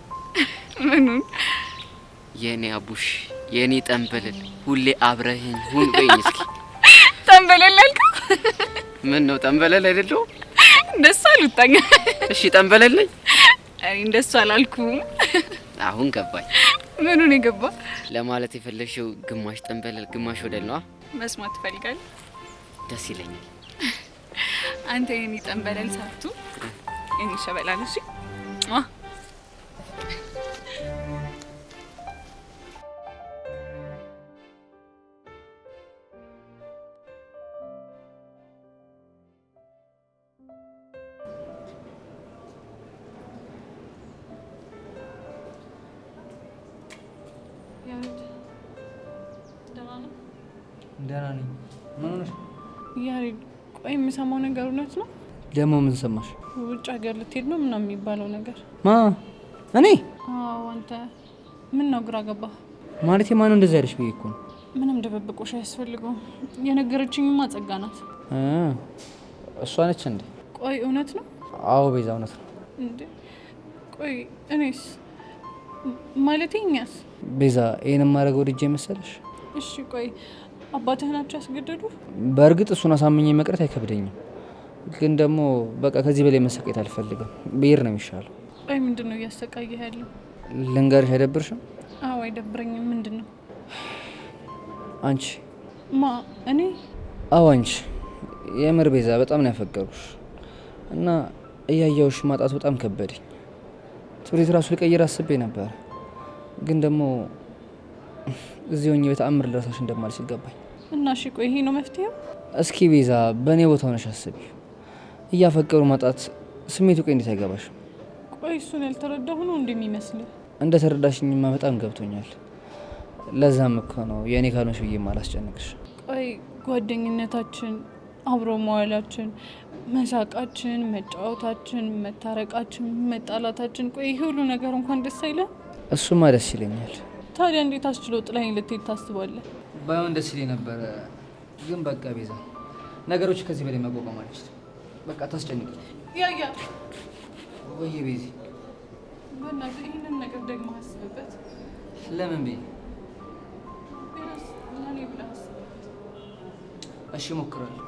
ምኑን? የኔ አቡሽ የኔ ጠንበለል ሁሌ አብረህኝ ሁን በይኝ እስኪ። ጠንበለል አልከው? ምን ነው ጠንበለል አይደለሁ? እንደሱ አልወጣኝ። እሺ ጠንበለል ነኝ። እኔ እንደሱ አላልኩም። አሁን ገባኝ። ምኑን የገባ? ለማለት የፈለግሽው ግማሽ ጠንበለል ግማሽ ወደል ነው። መስማት ትፈልጋለህ? ደስ ይለኛል። አንተ የኔ ጠንበለል ሳቱ የኔ ሸበላ ነሽ። ደህና ነኝ። ምን ሆነሽ? ያሬድ ቆይ የምሰማው ነገር እውነት ነው? ደግሞ ምን ሰማሽ? ውጭ ሀገር ልትሄድ ነው ምናምን የሚባለው ነገር። ማ? እኔ? አዎ አንተ። ምን ነው ግራ ገባህ? ማለት ማን እንደዛ ያለሽ ብዬ እኮ ነው። ምንም ድብብቆሽ አያስፈልገውም። የነገረችኝማ ጸጋ ናት። እሷ ነች እንዴ? ቆይ እውነት ነው? አዎ ቤዛ እውነት ነው እንዴ? ቆይ እኔስ ማለቴ እኛስ? ቤዛ ይሄን ማድረገው ልጅ መሰለሽ? እሺ ቆይ አባትህ ናቸው ያስገደዱ? በእርግጥ እሱን አሳምኜ መቅረት አይከብደኝም፣ ግን ደግሞ በቃ ከዚህ በላይ መሰቃየት አልፈልግም። ብሄር ነው የሚሻለው። ቆይ ምንድነው እያሰቃየህ ያለው? ልንገርሽ፣ አይደብርሽም? አዎ አይደብረኝም። ምንድነው? አንቺ ማ? እኔ? አዎ አንቺ። የምር ቤዛ በጣም ነው ያፈቀሩሽ እና እያየሁሽ ማጣት በጣም ከበደኝ። ትውልድ ራሱ ልቀይር አስቤ ነበር፣ ግን ደግሞ እዚህ ሆኜ በተአምር ልረሳሽ እንደማልችል ገባኝ። እና እሺ ቆይ ይሄ ነው መፍትሄው? እስኪ ቤዛ በእኔ ቦታ ሆነሽ አስቢ። እያፈቀሩ ማጣት ስሜቱ ቆይ እንዴት አይገባሽ? ቆይ እሱን ያልተረዳሁ ነው እንደሚመስል። እንደ ተረዳሽኝማ በጣም ገብቶኛል። ለዛም እኮ ነው የእኔ ካልሆንሽ ብዬ ማላስጨንቅሽ። ቆይ ጓደኝነታችን፣ አብሮ መዋላችን፣ መሳቃችን፣ መጫወታችን፣ መታረቃችን፣ መጣላታችን፣ ቆይ ይሄ ሁሉ ነገር እንኳን ደስ አይልም? እሱማ ደስ ይለኛል። ታዲያ እንዴት አስችሎ ጥላኝ ልትሄድ ታስባለህ? ባይሆን ደስ ይለኝ ነበረ፣ ግን በቃ ቤዛ ነገሮች ከዚህ በላይ መቋቋም አልችልም። በቃ ታስጨንቂ። ያያ ወይ ቤዚ በእናትህ ይህንን ነገር ደግሞ አስብበት። ለምን ቤ ቢያንስ ለእኔ ብለህ አስብበት። እሺ እሞክራለሁ።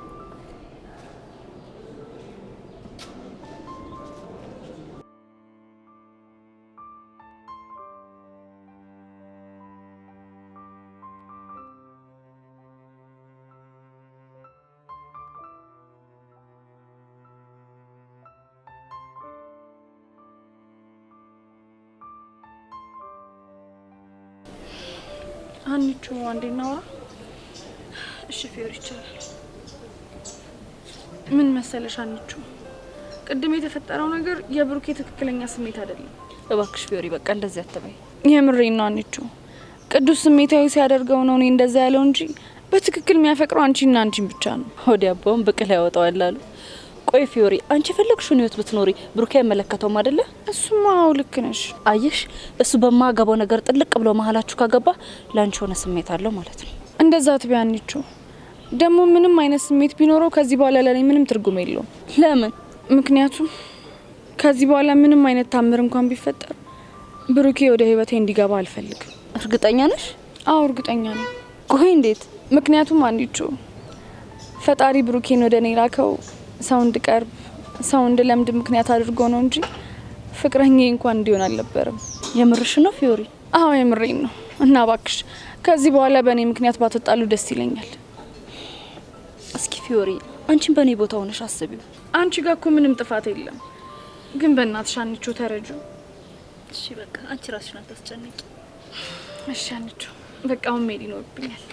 አንቺ አንዴ እናውራ። እሺ ፊዮሪ ይቻላል። ምን መሰለሽ አንቺ ቅድም የተፈጠረው ነገር የብሩኬ ትክክለኛ ስሜት አይደለም። እባክሽ ፊዮሪ በቃ እንደዚህ አትበይ። የምሬን ነው አንቺ ቅዱስ ስሜታዊ ሲያደርገው ነው እኔ እንደዛ ያለው እንጂ በትክክል የሚያፈቅረው አንቺና አንቺን ብቻ ነው። ሆዲ አባውን ብቅል ያወጣዋል አሉ። ቆይ ፊዮሪ አንቺ ፈለግሽውን ህይወት ብትኖሪ ብሩኬ አይመለከተውም አይደለ? እሱማ አዎ ልክ ነሽ። አየሽ እሱ በማገባው ነገር ጥልቅ ብሎ መሀላችሁ ካገባ ላንቺ ሆነ ስሜት አለው ማለት ነው። እንደዛ ትቢያንቹ ደግሞ ምንም አይነት ስሜት ቢኖረው ከዚህ በኋላ ለኔ ምንም ትርጉም የለውም። ለምን? ምክንያቱም ከዚህ በኋላ ምንም አይነት ታምር እንኳን ቢፈጠር ብሩኬ ወደ ህይወቴ እንዲገባ አልፈልግም። እርግጠኛ ነሽ? አዎ እርግጠኛ ነኝ። ቆይ እንዴት? ምክንያቱም አንዲቹ ፈጣሪ ብሩኬን ወደ እኔ ላከው ሰው እንድቀርብ ሰው እንድለምድ ምክንያት አድርጎ ነው እንጂ ፍቅረኛ እንኳን እንዲሆን አልነበረም። የምርሽ ነው ፊዮሪ? አዎ የምሬን ነው። እና እባክሽ ከዚህ በኋላ በእኔ ምክንያት ባትጣሉ ደስ ይለኛል። እስኪ ፊዮሪ አንቺን በእኔ ቦታ ሆነሽ አስቢው። አንቺ ጋር እኮ ምንም ጥፋት የለም፣ ግን በእናትሽ አንቺ ተረጁ። እሺ በቃ አንቺ ራስሽን አታስጨንቂ። እሺ አንቺ በቃ አሁን መሄድ ይኖርብኛል።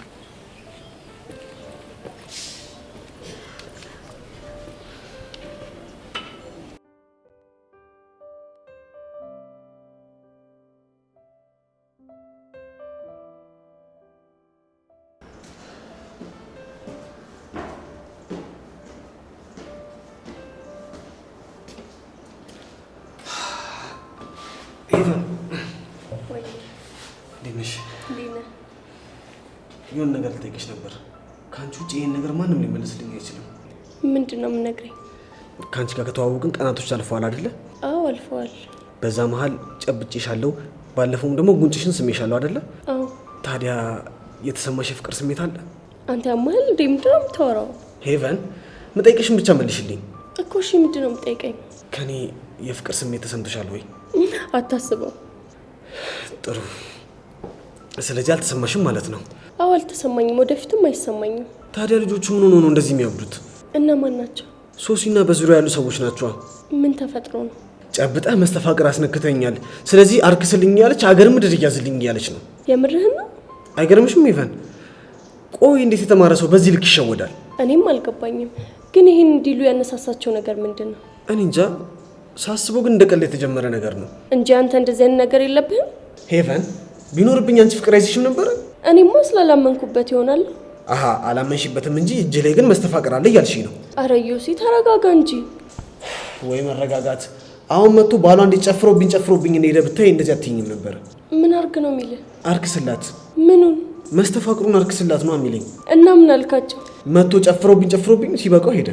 የሆነ ነገር ልጠይቅሽ ነበር። ከአንቺ ውጭ ይሄን ነገር ማንም ሊመልስልኝ አይችልም። ምንድን ነው የምነግረኝ? ከአንቺ ጋር ከተዋወቅን ቀናቶች አልፈዋል አይደለ? አዎ አልፈዋል። በዛ መሀል ጨብጬሻለሁ፣ ባለፈውም ደግሞ ጉንጭሽን ስሜሻለሁ አይደለ? አዎ። ታዲያ የተሰማሽ የፍቅር ስሜት አለ? አንተ ያማል እንዴ? ምንድን ነው የምታወራው? ሄቨን መጠይቅሽን ብቻ መልሽልኝ እኮ። እሺ ምንድን ነው የምጠይቀኝ? ከኔ የፍቅር ስሜት ተሰምቶሻል ወይ? አታስበው። ጥሩ። ስለዚህ አልተሰማሽም ማለት ነው? አዎ አልተሰማኝም፣ ወደፊትም አይሰማኝም። ታዲያ ልጆቹ ምን ሆነው ነው እንደዚህ የሚያብዱት? እነማን ናቸው? ሶሲና በዙሪያ ያሉ ሰዎች ናቸው። ምን ተፈጥሮ ነው? ጨብጠህ መስተፋቅር አስነክተኛል፣ ስለዚህ አርክስልኝ ያለች ሀገር ምድር እያዝልኝ እያለች ነው። የምርህን ነው? አይገርምሽም ኢቨን? ቆይ እንዴት የተማረ ሰው በዚህ ልክ ይሸወዳል? እኔም አልገባኝም። ግን ይህን እንዲሉ ያነሳሳቸው ነገር ምንድን ነው? እኔ እንጃ። ሳስበው ግን እንደቀለ የተጀመረ ነገር ነው እንጂ አንተ እንደዚህ አይነት ነገር የለብህም። ሄቨን ቢኖርብኝ አንቺ ፍቅር አይዝሽም ነበር? እኔማ ስላላመንኩበት ይሆናል። አሃ አላመንሽበትም እንጂ እጅ ላይ ግን መስተፋቅር አለ እያልሽኝ ነው። አረ ዮሲ ተረጋጋ እንጂ። ወይ መረጋጋት። አሁን መጥቶ ባሏ ጨፍሮብኝ እንደሄደ ብታይ እንደዚህ አትይኝም ነበር። ምን አርግ ነው የሚልህ? አርክስላት። ምኑን? መስተፋቅሩን አርክስላት ነው የሚለኝ። እና ምን አልካቸው? መጥቶ ጨፍሮብኝ ሲበቃው ሄደ።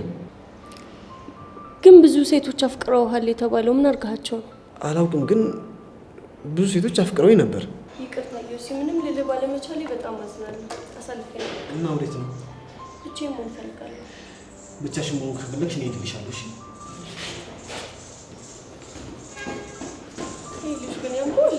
ግን ብዙ ሴቶች አፍቅረውሃል የተባለው ምን አርጋቸው ነው? አላውቅም፣ ግን ብዙ ሴቶች አፍቅረውኝ ነበር። ይቅርታ ዮሲ፣ ምንም ልልህ ባለመቻሌ በጣም አዝናለሁ። አሳልፈኝ። እና ወዴት ነው? ብቻዬን መሆን እፈልጋለሁ። ብቻሽን መሆን ከፈለግሽ እኔ እሄድልሻለሁ። እሺ? ይሄ ልጅ ግን ያምራል።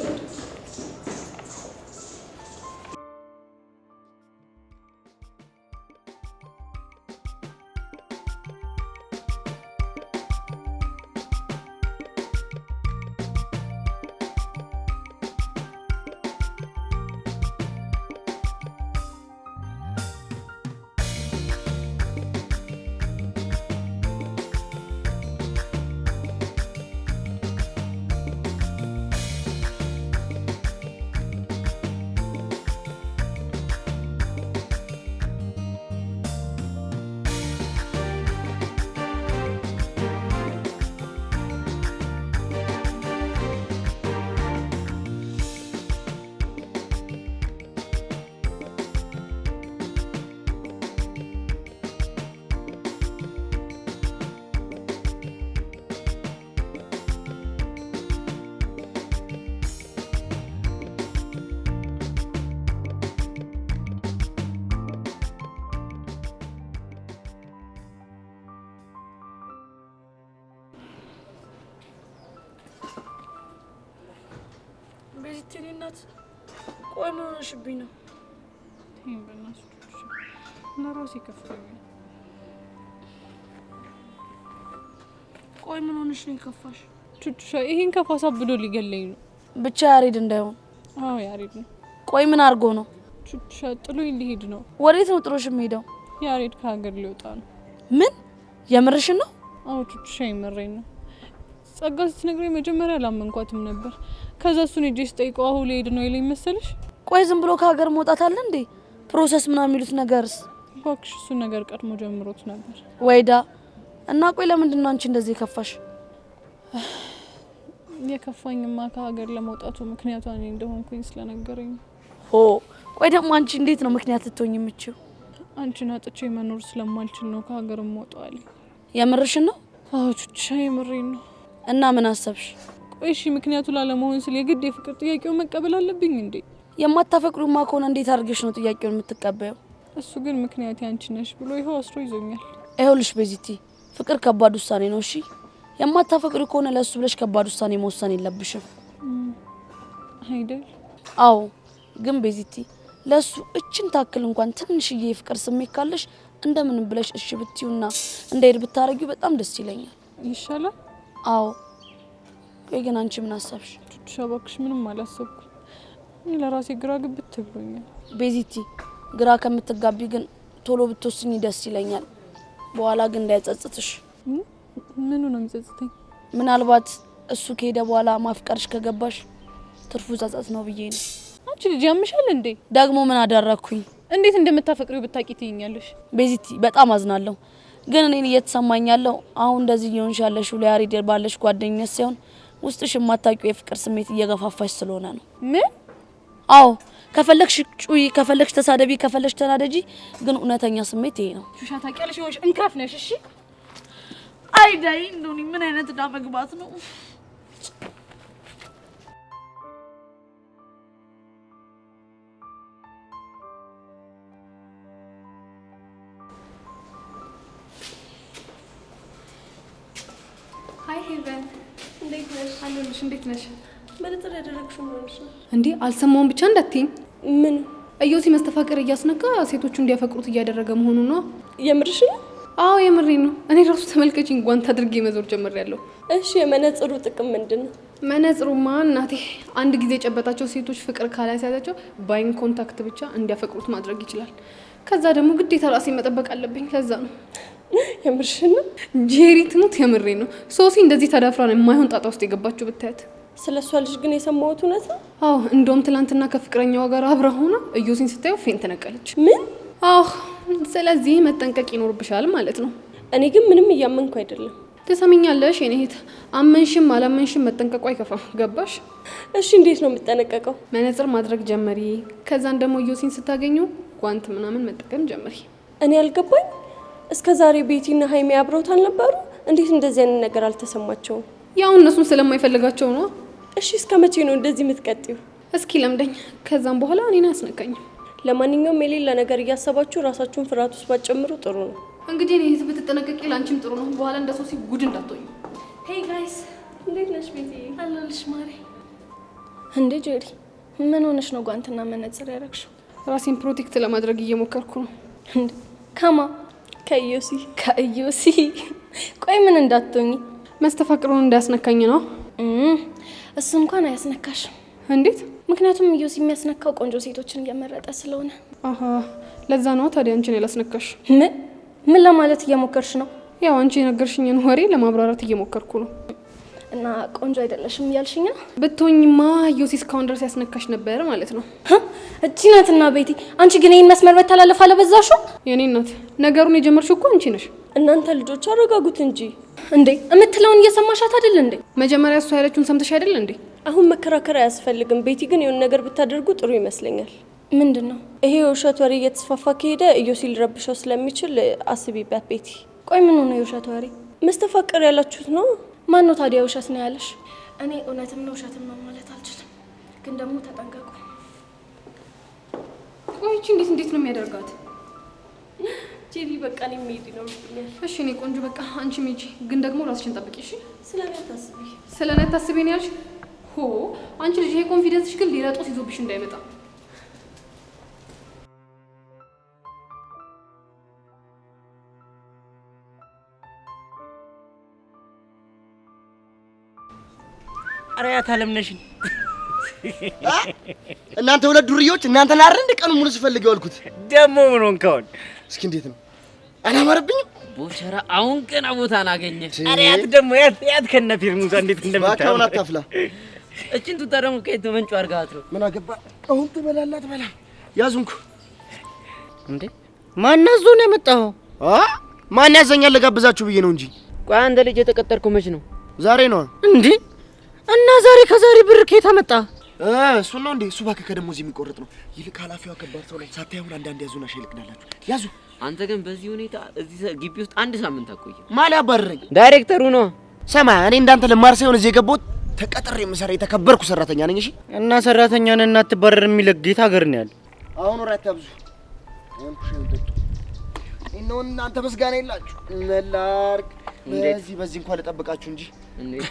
ቤዚት እናት ቆይ ምን ሆነሽብኝ ነው? ይሄን በእናትሽ ለራሴ ከፍቶኛል። ቆይ ምን ሆነሽ ነው የከፋሽ? ቹቹሻ ይሄን ከፋሳ ብዶ ሊገለኝ ነው። ብቻ ያሬድ እንዳይሆን። አዎ ያሬድ ነው። ቆይ ምን አድርጎ ነው? ቹቹሻ ጥሎኝ ሊሄድ ነው። ወዴት ነው ጥሎሽ የሚሄደው? ያሬድ ከሀገር ሊወጣ ነው። ምን የምርሽን ነው? አዎ ቹቹሻ የምሬን ነው። ጸጋ ስትነግረኝ መጀመሪያ አላመንኳትም ነበር። ከዛ እሱን ሄጄ ስጠይቀው አሁን ሊሄድ ነው ይለኝ መሰለሽ። ቆይ ዝም ብሎ ከሀገር መውጣት አለ እንዴ? ፕሮሰስ ምናምን የሚሉት ነገርስ? እባክሽ እሱን ነገር ቀድሞ ጀምሮት ነበር። ወይዳ እና ቆይ ለምንድን ነው አንቺ እንደዚህ የከፋሽ? የከፋኝማ ከሀገር ለመውጣቱ ምክንያቱ እኔ እንደሆንኩኝ ስለነገረኝ። ሆ ቆይ ደግሞ አንቺ እንዴት ነው ምክንያት ልትሆኝ የምችው? አንቺን አጥቼ መኖር ስለማልችል ነው ከሀገር የምወጣው። የምርሽን ነው? አዎ ቹቹሻ የምሬን ነው። እና ምን አሰብሽ? ቆይ እሺ ምክንያቱ ላለመሆን ስለ የግድ የፍቅር ጥያቄውን መቀበል አለብኝ እንዴ? የማታፈቅሩማ ከሆነ እንዴት አድርገሽ ነው ጥያቄውን የምትቀበየው? እሱ ግን ምክንያት ያንቺ ነሽ ብሎ ይኸው አስሮ ይዞኛል። ይኸውልሽ ቤዚቲ ፍቅር ከባድ ውሳኔ ነው። እሺ የማታፈቅሪ ከሆነ ለሱ ብለሽ ከባድ ውሳኔ መወሰን የለብሽም አይደል? አዎ ግን ቤዚቲ ለሱ እችን ታክል እንኳን ትንሽዬ የፍቅር ስሜት ካለሽ እንደምን ብለሽ እሺ ብትዩና እንደሄድ ብታረጊው በጣም ደስ ይለኛል። ይሻላል? አዎ። ቆይ ግን አንቺ ምን አሰብሽ? ቹቹሻ እባክሽ ምንም አላሰብኩም። እኔ ለራሴ ግራ ግብት ብሎኛል። ቤዚቲ ግራ ከምትጋቢ ግን ቶሎ ብትወስኝ ደስ ይለኛል። በኋላ ግን እንዳይጸጽትሽ። ምኑ ነው የሚጸጽተኝ? ምናልባት እሱ ከሄደ በኋላ ማፍቀርሽ ከገባሽ ትርፉ ጸጸት ነው ብዬ ነው። አንቺ ልጅ ያምሻል እንዴ? ደግሞ ምን አደረኩኝ? እንዴት እንደምታፈቅሪው ብታቂ ትይኛለሽ? ቤዚቲ በጣም አዝናለሁ። ግን እኔን እየተሰማኝ ያለው አሁን እንደዚህ እየሆንሽ ያለሽው ለያሬድ ባለሽ ጓደኝነት ሳይሆን ውስጥሽ የማታውቂው የፍቅር ስሜት እየገፋፋሽ ስለሆነ ነው። ምን? አዎ ከፈለግሽ ጩይ፣ ከፈለግሽ ተሳደቢ፣ ከፈለግሽ ተናደጂ፣ ግን እውነተኛ ስሜት ይሄ ነው። ቹቹሻ ታውቂያለሽ ይሆንሽ እንክራፍ ነሽ። እሺ አይዳይ እንደውኒ ምን አይነት ዳ መግባት ነው? ሃይ ሄቨን እንዴት ነሽ? አለሁልሽ። እንዴት ነሽ? መነጽር ያደረግሽው ምን ሆነሽ ነው? እንዴ አልሰማውም ብቻ እንዳትይኝ። ምን እዮሲ መስተፋቅር እያስነካ ሴቶቹ እንዲያፈቅሩት እያደረገ መሆኑ ነው። የምርሽ ነው? አዎ የምሬን ነው። እኔ ራሱ ተመልከችኝ ጓንት አድርጌ መዞር ጀምሬያለሁ። እሺ የመነጽሩ ጥቅም ምንድነው? መነጽሩማ እናቴ አንድ ጊዜ የጨበጣቸው ሴቶች ፍቅር ካላያዛቸው ባይን ኮንታክት ብቻ እንዲያፈቅሩት ማድረግ ይችላል። ከዛ ደግሞ ግዴታ ራሴ መጠበቅ አለብኝ። ከዛ ነው የምርሽ ነው? ጄሪ ትሙት የምሬን ነው። ሶሲ እንደዚህ ተዳፍራ ነው የማይሆን ጣጣ ውስጥ የገባችው ብታያት። ስለሷ ልጅ ግን የሰማሁት እውነት ነው? አዎ እንደውም ትላንትና ከፍቅረኛዋ ጋር አብራ ሆና እዮሲን ስታየው ፌን ተነቀለች። ምን? አዎ ስለዚህ መጠንቀቅ ይኖርብሻል ማለት ነው። እኔ ግን ምንም እያመንኩ አይደለም። ትሰሚኛለሽ የኔ እህት፣ አመንሽም አላመንሽም መጠንቀቁ አይከፋም። ገባሽ? እሺ እንዴት ነው የምጠነቀቀው? መነጽር ማድረግ ጀመሪ። ከዛን ደግሞ እዮሲን ስታገኙ ጓንት ምናምን መጠቀም ጀመሪ። እኔ አልገባኝ። እስከ ዛሬ ቤቲና ሀይሚ አብረውት አልነበሩ? እንዴት እንደዚህ አይነት ነገር አልተሰማቸውም? ያው እነሱም ስለማይፈልጋቸው ነው። እሺ እስከ መቼ ነው እንደዚህ የምትቀጥዩ? እስኪ ለምደኝ፣ ከዛም በኋላ እኔን አያስነካኝም። ለማንኛውም የሌላ ነገር እያሰባችሁ ራሳችሁን ፍርሃት ውስጥ ባትጨምሩ ጥሩ ነው። እንግዲህ እኔ ህዝብ ብትጠነቀቂ ላንቺም ጥሩ ነው። በኋላ እንደ ሶሲ ጉድ እንዳትሆኝ። ሄይ ጋይስ እንዴት ነሽ? ቤቲ አለልሽ ማሪ። እንዴ ጄሪ ምን ሆነሽ ነው ጓንትና መነጽር ያደረግሽው? ራሴን ፕሮቴክት ለማድረግ እየሞከርኩ ነው። እንዴ ከማ? ከኢዮሲ። ከኢዮሲ? ቆይ ምን እንዳትሆኚ? መስተፋቅሩን እንዳያስነካኝ ነው። እሱ እንኳን አያስነካሽም። እንዴት? ምክንያቱም ኢዮሲ የሚያስነካው ቆንጆ ሴቶችን እየመረጠ ስለሆነ። አሃ ለዛ ነው ታዲያ አንቺን ያላስነካሽ። ምን ለማለት እየሞከርሽ ነው? ያው አንቺ የነገርሽኝን ወሬ ለማብራራት እየሞከርኩ ነው። እና ቆንጆ አይደለሽም እያልሽኝ ነው? ብትሆኝማ ኢዮሲ እስካሁን ድረስ ያስነካሽ ነበር ማለት ነው። እቺ ናትና ቤቲ፣ አንቺ ግን ይሄን መስመር መተላለፍ አለበዛሽው? የኔ እናት ነገሩን የጀመርሽው እኮ አንቺ ነሽ። እናንተ ልጆች አረጋጉት እንጂ። እንዴ የምትለውን እየሰማሻት አይደል እንዴ? መጀመሪያ እሷ ያለችውን ሰምተሽ አይደል እንዴ? አሁን መከራከር አያስፈልግም። ቤቲ ግን የሆነ ነገር ብታደርጉ ጥሩ ይመስለኛል። ምንድነው? ይሄ የውሸት ወሬ እየተስፋፋ ከሄደ ኢዮሲ ሊረብሸው ስለሚችል አስቢበት ቤቲ። ቆይ ምን ሆነ የውሸት ወሬ? መስተፋቅር ያላችሁት ነው? ማን ነው ታዲያ ውሸት ነው ያለሽ? እኔ እውነትም ነው ውሸትም ነው ማለት አልችልም፣ ግን ደግሞ ተጠንቀቁ። ቆይቺ እንዴት ነው የሚያደርጋት? ጄሪ በቃ እኔ መሄድ ነው ብኛል። እሺ እኔ ቆንጆ በቃ አንቺ ሂጂ፣ ግን ደግሞ ራስሽን ጠብቂ እሺ። ስለኔ አታስቢ። ስለኔ አታስቢ ነው ያልሽ? አንቺ ልጅ ይሄ ኮንፊደንስሽ ግን ሊረጦስ ይዞብሽ እንዳይመጣ። አሪያት አለምነሽን እናንተ ሁለት ዱርዮች እናንተን አይደል እንደ ቀኑ ሙሉ ስፈልገው አልኩት። ደሞ ምን ሆንከው? እስኪ እንዴት ነው? አላማረብኝም? ቦቸራ አሁን ገና ቦታ ናገኘ። አሪያት ደሞ ያት ከነ ፊርሙዛ እንዴት እንደምታው ማካውን አታፍላ። እቺን ቱታ ደሞ ከየት መንጩ አርጋት ነው? ምን አገባ? አሁን ትበላላት በላ ያዙንኩ እንዴ ማን አዞ ነው የመጣው? ማን ያዘኛል ለጋብዛችሁ ብዬ ነው እንጂ። ቆይ አንተ ልጅ የተቀጠርከው መች ነው? ዛሬ ነው እንዴ? እና ዛሬ ከዛሬ ብር ከየት አመጣ? እሱ ነው እንዴ? እሱ ባከ ከደሞዝ የሚቆርጥ ነው። ይልቅ ኃላፊዋ ከባድ ሰው ላይ ሳታዩን አንዳንድ ያዙና ሸልቅናላችሁ። ያዙ። አንተ ግን በዚህ ሁኔታ እዚህ ግቢ ውስጥ አንድ ሳምንት አቆየ። ማን ያባረረኝ? ዳይሬክተሩ ነው። ሰማ እኔ እንዳንተ ለማር ሳይሆን እዚህ የገባሁት ተቀጥሬ የምሰራ የተከበርኩ ሰራተኛ ነኝ። እሺ እና ሰራተኛ ነን እና አትባረር የሚል ጌታ ሀገር ነው ያለ። አሁን ወራት ታብዙ። እናንተ መስጋና የላችሁ መላርክ በዚህ እንኳን ልጠብቃችሁ እንጂ እንዴት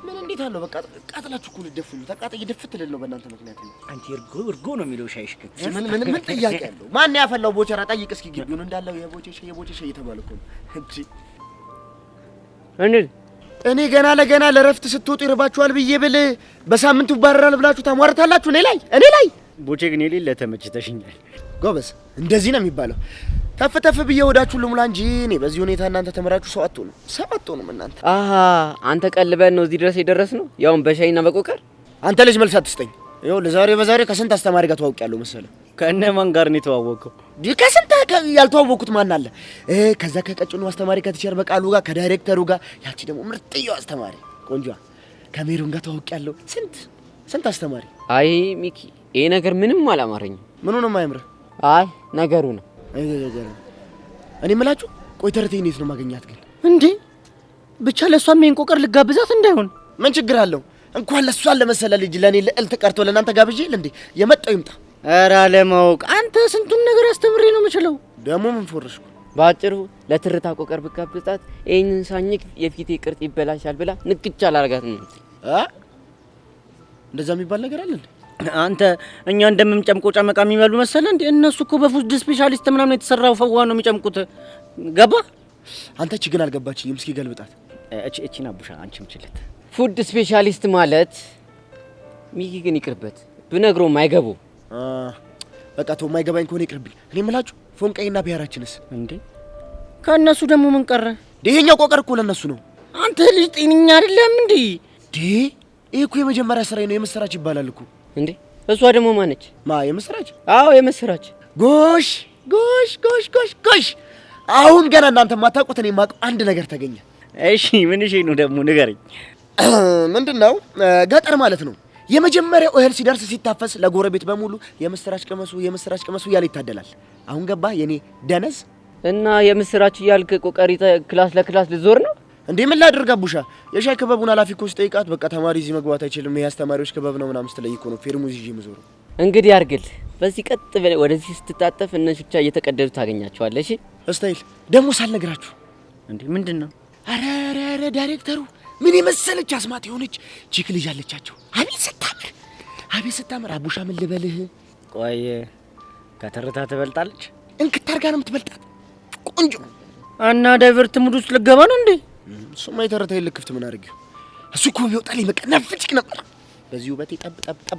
ምን እንዴት አለው? በቃ ቃጥላችሁ እኮ ልደፉኝ። ተቃጥዬ ድፍት ልል ነው በእናንተ ምክንያት ነው። አንቺ እርጎ ነው የሚለው ሻይሽ ግን ምን ጥያቄ ያለው? ማን ያፈላው ቦቸራ? ጠይቅ እስኪ ግቢውን እንዳለው የቦቸሸ እየተባለ እኮ ነው እንጂ እኔ ገና ለገና ለረፍት ስትወጡ ይርባችኋል ብዬ ብል በሳምንቱ ይባረራል ብላችሁ ታሟርታላችሁ እኔ ላይ ቦቼ ግን የሌለ ተመችተሽኛል። ጎበዝ እንደዚህ ነው የሚባለው። ተፍ ብዬ ወዳችሁ ልሙላ እንጂ እኔ በዚህ ሁኔታ እናንተ ተመራችሁ ሰው አትሆኑም እናንተ። አንተ ቀልበን ነው እዚህ ድረስ የደረስነው ያውን በሻይና በቆቀር። አንተ ልጅ መልስ አትስጠኝ። ይኸው በዛሬ ከስንት አስተማሪ ጋር ተዋውቂያለሁ መሰለህ። ከነማን ጋር ነው የተዋወቀው? ከስንት ያልተዋወቁት ማን አለ? ከዛ ከቀጭኑ አስተማሪ ከቲቸር በቃሉ ጋር ከዳይሬክተሩ ጋር ያቺ ደግሞ ምርጥየው አስተማሪ ቆንጆዋ ከሜሩን ጋር ተዋውቂያለሁ። ስንት አስተማሪ። አይ ሚኪ ይሄ ነገር ምንም አላማረኝም። ምኑ ነው የማያምርህ? አይ ነገሩ ነው። እኔ የምላችሁ ቆይ ተረቴ እንዴት ነው ማገኛት ግን? እንዴ ብቻ ለሷም ይሄን ቆቀር ልጋብዛት እንዳይሆን። ምን ችግር አለው? እንኳን ለሷን ለመሰለ ልጅ ለኔ ልዕልት ቀርቶ ለእናንተ ጋብዤ እንዴ የመጣው ይምጣ። ኧረ አለማወቅ አንተ ስንቱን ነገር አስተምሬ ነው የምችለው። ደግሞ ምን ፎርሽኩ? ባጭሩ ለትርታ ቆቀር ብጋብዛት ይሄንን ሳኝክ የፊቴ ቅርጽ ይበላሻል ብላ ንቅጫ አላርጋት ነው። እንደዛ የሚባል ነገር አለ እንዴ? አንተ እኛ እንደምንጨምቀው ጨመቃ የሚበሉ መሰለ እንዴ? እነሱ እኮ በፉድ ስፔሻሊስት ምናምን የተሰራው ፈዋ ነው የሚጨምቁት። ገባ? አንተ እቺ ግን አልገባችኝም። እስኪ ገልብጣት። እቺና ቡሻ አንቺም ችለት ፉድ ስፔሻሊስት ማለት ሚኪ ግን ይቅርበት ብነግረው ማይገቡ። በቃ ተው፣ ማይገባኝ ከሆነ ይቅርብኝ። እኔ የምላችሁ ፎንቃይና ቢያራችንስ እንዴ? ከእነሱ ደግሞ ምን ቀረ? ይሄኛው ቆቀር እኮ ለእነሱ ነው። አንተ ልጅ ጤነኛ አይደለም እንዴ? ይሄ እኮ የመጀመሪያ ስራዬ ነው። የምስራች ይባላል እኮ እንዴ። እሷ ደግሞ ማነች? የምስራች? አዎ የምስራች። ጎሽ። አሁን ገና እናንተ ማታውቁት እኔ የማውቀው አንድ ነገር ተገኘ። እሺ ምን ነው ደግሞ ንገረኝ። ምንድነው? ገጠር ማለት ነው። የመጀመሪያው እህል ሲደርስ ሲታፈስ ለጎረቤት በሙሉ የምስራች ቅመሱ እያለ ይታደላል። አሁን ገባ የኔ ደነዝ። እና የምስራች እያልክ ቆቀሪ ክላስ ለክላስ ልዞር ነው እንዴ? ምን ላድርግ አቡሻ? የሻይ ክበቡን ኃላፊ እኮ ስጠይቃት በቃ ተማሪ እዚህ መግባት አይችልም ይሄ አስተማሪዎች ክበብ ነው ምናምን ስትለኝ እኮ ነው ፌርሙዝ ይዤ የምዞሩ። እንግዲህ አርግል በዚህ ቀጥ ብለህ ወደዚህ ስትታጠፍ እነሱ ብቻ እየተቀደዱ ታገኛቸዋለህ። እሺ እስታይል ደግሞ ሳልነግራችሁ እንዴ ምንድነው? አረ ዳይሬክተሩ ምን የመሰለች አስማት የሆነች ቺክ ልጅ አለቻቸው። አቤት ስታምር አቡሻ ምን ልበልህ? ቆይ ከተረታ ትበልጣለች። እንክታርጋ ነው የምትበልጣት። ቆንጆ እና ዳይቨርት ሙድ ውስጥ ልገባ ነው እንዴ? እሱማ የተረታ ይልክፍት ምን አድርጌው? እሱ እኮ ቢወጣልኝ በቃ ነፍጭክ ነበር። በዚህ ውበቴ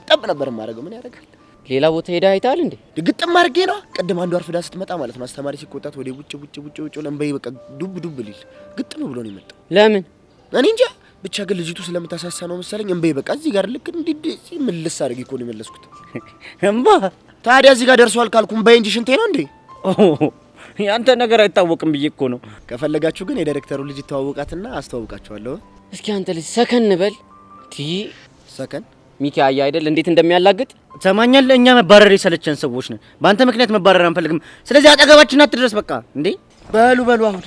ጠብ ነበር የማደርገው። ምን ያደርጋል? ሌላ ቦታ ሄዳ አይታል እንዴ? ግጥም አድርጌ ነው። ቅድም አንዱ አርፍዳ ስትመጣ ማለት ነው አስተማሪ ሲቆጣት ወደ ውጭ ለምበይ በቃ ዱብ ሊል ግጥም ብሎ ነው የመጣው። ለምን? እኔ እንጃ ብቻ ግን ልጅቱ ስለምታሳሳ ነው መሰለኝ እምበይ በቃ እዚህ ጋር ልክ እንዲህ ምልስ አድርጌ እኮ ነው የመለስኩት። እምባ ታዲያ እዚህ ጋር ደርሷል ካልኩም በይ እንጂ ሽንቴ ነው እንዴ? ያንተ ነገር አይታወቅም ብዬ እኮ ነው። ከፈለጋችሁ ግን የዳይሬክተሩ ልጅ ተዋወቃትና አስተዋውቃችኋለሁ። እስኪ አንተ ልጅ ሰከን በል። ሰከን ሚኪ አያ አይደል እንዴት እንደሚያላግጥ ሰማኛለህ። እኛ መባረር የሰለቸን ሰዎች ነን። በአንተ ምክንያት መባረር አንፈልግም። ስለዚህ አጠገባችን አትድረስ በቃ። እንዴ በሉ አሁን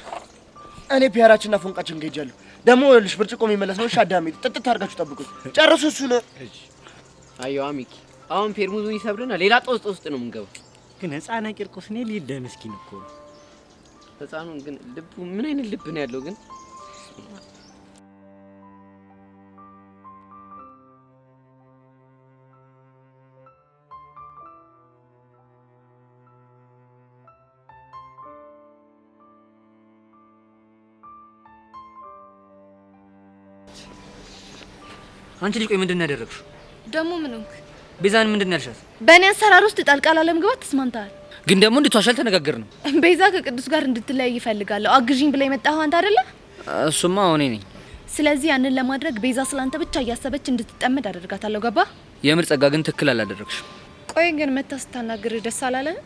እኔ ፒያራችንና ፎንቃችን ገጃለሁ። ደግሞ ልሽ ብርጭቆ የሚመለስ ነው። ሻዳሚ ጥጥት አድርጋችሁ ጠብቁት። ጨርሱ እሱ ነው። አየዋ ሚኪ አሁን ፔርሙዙን ይሰብርና ሌላ ጦስ ውስጥ ነው የምንገባው። ግን ህፃና ቂርቆስ ነው ሊደ ምስኪን እኮ ህፃኑን ግን ልቡ ምን አይነት ልብ ነው ያለው ግን አንቺ ልጅ ቆይ ምንድን ነው ያደረግሽው? ደግሞ ምን ሆንክ? ቤዛን ምንድን ነው ያልሻት? በእኔ አሰራር ውስጥ ጣልቃ ላለመግባት ተስማምተሃል። ግን ደግሞ እንድትዋሽ አልተነጋገርንም። ቤዛ ከቅዱስ ጋር እንድትለያይ ይፈልጋለሁ። አግዢኝ ብላ የመጣኸው አንተ አይደለ? እሱማ እኔ ነኝ። ስለዚህ ያንን ለማድረግ ቤዛ ስላንተ ብቻ እያሰበች እንድትጠመድ አደርጋታለሁ። ገባ? የምር ጸጋ ግን ትክክል አላደረግሽም። ቆይ ግን መታ ስታናግርህ ደስ አላለህ?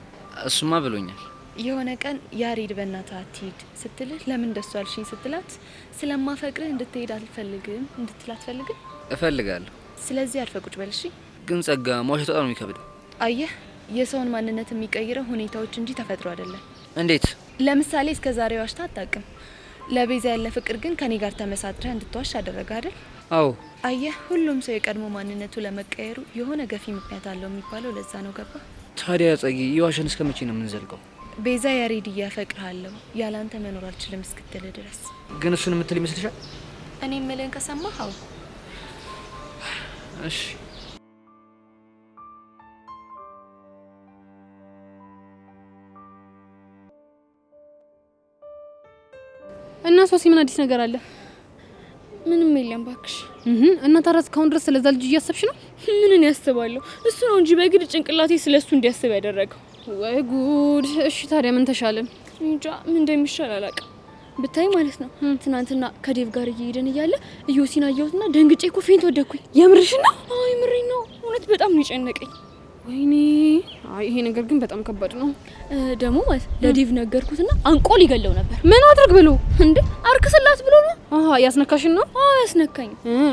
እሱማ ብሎኛል። የሆነ ቀን ያሬድ በእናትህ አትሂድ ስትልህ ለምን ደስ አልሽኝ ስትላት ስለማፈቅርህ እንድትሄድ አልፈልግም እንድትላት ፈልግህ? እፈልጋለሁ። ስለዚህ አርፈህ ቁጭ በል እሺ። ግን ጸጋ መዋሸት በጣም ነው የሚከብደው። አየህ የሰውን ማንነት የሚቀይረው ሁኔታዎች እንጂ ተፈጥሮ አይደለም። እንዴት? ለምሳሌ እስከ ዛሬ ዋሽታ አታውቅም። ለቤዛ ያለ ፍቅር ግን ከኔ ጋር ተመሳጥረህ እንድትዋሽ አደረገ አይደል? አዎ። አየህ ሁሉም ሰው የቀድሞ ማንነቱ ለመቀየሩ የሆነ ገፊ ምክንያት አለው የሚባለው ለዛ ነው። ገባ? ታዲያ ጸጊ የዋሸን እስከ መቼ ነው የምንዘልቀው? ቤዛ ያሬድ እያፈቅርሃለሁ ያላንተ መኖር አልችልም እስክትል ድረስ። ግን እሱን የምትል ይመስልሻል? እኔ የምልህን ከሰማህ አዎ። እሺ እና ሶሲ ምን አዲስ ነገር አለ? ምንም የለም ባክሽ። እና ታዲያ እስካሁን ድረስ ስለዛ ልጅ እያሰብሽ ነው? ምንን ያስባለሁ? እሱ ነው እንጂ በግድ ጭንቅላቴ ስለሱ እንዲያስብ ያደረገው። ወይ ጉድ! እሺ ታዲያ ምን ተሻለን? እንጃ ምን እንደሚሻል አላውቅም። ብታይ ማለት ነው ትናንትና ከዴቭ ጋር እየሄደን እያለ እዮሲን አየሁትና ደንግጬ እኮ ፌንት ወደኩኝ። የምርሽ ነው? አዎ የምሬን ነው። እውነት በጣም ነው የጨነቀኝ። ወይኔ! አይ ይሄ ነገር ግን በጣም ከባድ ነው። ደግሞ ማለት ለዴቭ ነገርኩትና አንቆ ሊገለው ነበር። ምን አድርግ ብሎ እንዴ? አርክስላት ብሎ ነው። አሃ ያስነካሽን ነው? አዎ ያስነካኝ።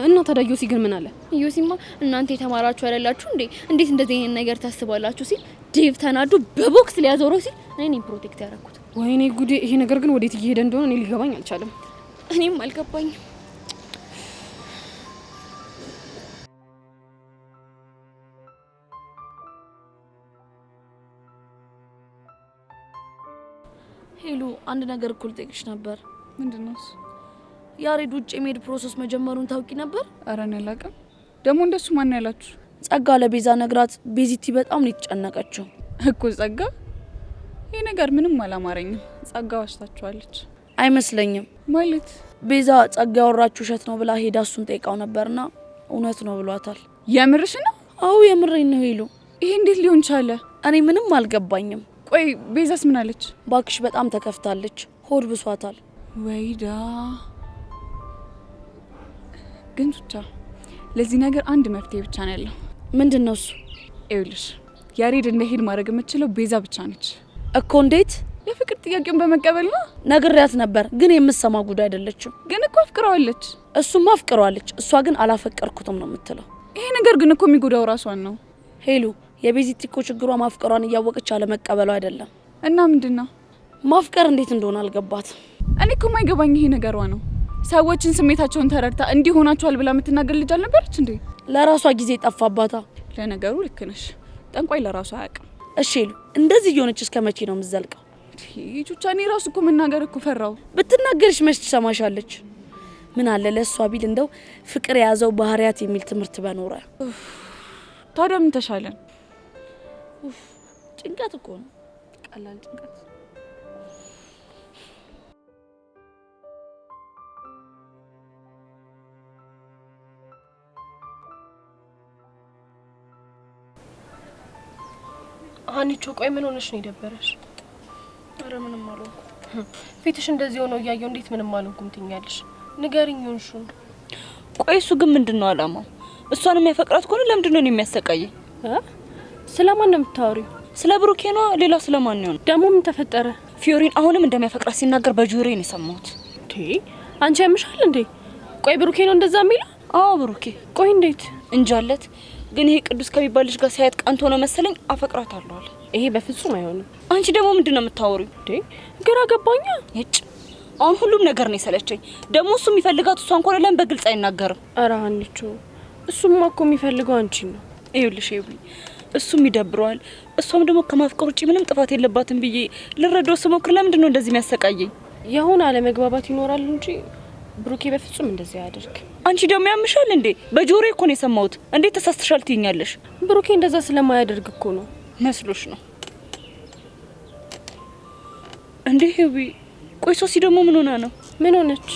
እና ታዲያ ዮሲ ግን ምን አለ? ዮሲማ እናንተ የተማራችሁ አይደላችሁ እንዴ? እንዴት እንደዚህ አይነት ነገር ታስባላችሁ ሲል ዴቭ ተናዶ በቦክስ ሊያዞረው ሲል እኔ ፕሮቴክት ያደረኩት። ወይኔ ጉዴ! ይሄ ነገር ግን ወዴት እየሄደ እንደሆነ እኔ ሊገባኝ አልቻለም። እኔም አልገባኝም። ሄሉ አንድ ነገር እኮ ልጠይቅሽ ነበር። ምንድነው? ያሬድ ውጭ የመሄድ ፕሮሰስ መጀመሩን ታውቂ ነበር? ኧረ እኔ አላውቅም። ደግሞ እንደሱ ማን ያላችሁ? ጸጋ ለቤዛ ነግራት ቤዚቲ በጣም ነው የተጨነቀችው እኮ። ጸጋ ይሄ ነገር ምንም አላማረኝም። ጸጋ ዋሽታችኋለች። አይመስለኝም። ማለት ቤዛ ጸጋ ያወራችሁ ውሸት ነው ብላ ሄዳ እሱን ጠይቃው ነበርና እውነት ነው ብሏታል። የምርሽ ነው? አዎ የምሬን ነው ሄሉ። ይሄ እንዴት ሊሆን ቻለ? እኔ ምንም አልገባኝም። ቆይ ቤዛስ ምን አለች? ባክሽ በጣም ተከፍታለች። ሆድ ብሷታል። ወይዳ ግን ብቻ ለዚህ ነገር አንድ መፍትሄ ብቻ ነው ያለው። ምንድነው እሱ? ይኸውልሽ ያሬድ እንደሄድ ማድረግ የምትችለው ቤዛ ብቻ ነች እኮ። እንዴት? የፍቅር ጥያቄውን በመቀበል ነው። ነግሬያት ነበር ግን የምትሰማ ጉዳይ አይደለችም። ግን እኮ አፍቅረዋለች። እሱማ አፍቅረዋለች። እሷ ግን አላፈቀርኩትም ነው የምትለው። ይሄ ነገር ግን እኮ የሚጎዳው ራሷን ነው ሄሉ። የቤዚቲ እኮ ችግሯ ማፍቀሯን እያወቀች አለመቀበሏ አይደለም። እና ምንድነው? ማፍቀር እንዴት እንደሆነ አልገባት። እኔ እኮ የማይገባኝ ይሄ ነገሯ ነው። ሰዎችን ስሜታቸውን ተረድታ እንዲሆናቸዋል ብላ የምትናገር ልጅ አልነበረች እንዴ? ለራሷ ጊዜ ጠፋባታ። ለነገሩ ልክ ነሽ። ጠንቋይ ለራሷ አያውቅም። እሺ ሄሉ እንደዚህ እየሆነች እስከ መቼ ነው የምትዘልቀው? ቹቻ እኔ ራሱ እኮ መናገር እኮ ፈራው። ብትናገርሽ መች ትሰማሻለች? ምን አለ ለእሷ ቢል እንደው ፍቅር የያዘው ባህሪያት የሚል ትምህርት በኖረ። ታዲያ ምን ተሻለን? ጭንቀት እኮ ነው። ቀላል ጭንቀት። ሀኒቾ ቆይ ምን ሆነሽ ነው የደበረሽ? አረ ምንም አልሆንኩም። ፊትሽ እንደዚህ ሆኖ እያየው እንዴት ምንም አልሆንኩም ትኛለሽ? ንገሪኝ ሆንሹን። ቆይ እሱ ግን ምንድነው አላማው? እሷን የሚያፈቅራት ከሆነ ለምንድን ነው የሚያሰቃየኝ? ስለማን ነው የምታወሪው? ስለ ብሩኬ ነው? ሌላ ስለማን ነው? ደግሞ ምን ተፈጠረ? ፊዮሪን አሁንም እንደሚያፈቅራት ሲናገር በጆሮዬ ነው የሰማሁት። አንቺ ያምሻል እንዴ? ቆይ ብሩኬ ነው እንደዛ የሚለው? አዎ ብሩኬ። ቆይ እንዴት? እንጃለት። ግን ይሄ ቅዱስ ከሚባል ልጅ ጋር ሳያት ቀንቶ ነው መሰለኝ አፈቅራታለሁ አለ። ይሄ በፍጹም አይሆንም። አንቺ ደግሞ ምንድነው የምታወሪው? ግራ ገባኛ። እጭ አሁን ሁሉም ነገር ነው የሰለቸኝ። ደግሞ እሱ የሚፈልጋት እሷን እንኳን ለምን በግልጽ አይናገርም? ኧረ ሀኒቾ እሱማ እኮ የሚፈልገው አንቺ ነው። ይኸውልሽ እሱም ይደብረዋል። እሷም ደግሞ ከማፍቀር ውጪ ምንም ጥፋት የለባትም ብዬ ልረዳው ስሞክር ለምንድን ነው እንደዚህ የሚያሰቃየኝ? የሆነ አለመግባባት ይኖራል እንጂ ብሩኬ በፍጹም እንደዚህ አያደርግ። አንቺ ደግሞ ያምሻል እንዴ? በጆሮዬ እኮ ነው የሰማሁት። እንዴት ተሳስተሻል ትይኛለሽ? ብሩኬ እንደዛ ስለማያደርግ እኮ ነው። መስሎሽ ነው እንዴ? ሄዊ ቆይ ሶሲ ደግሞ ምን ሆና ነው? ምን ሆነች?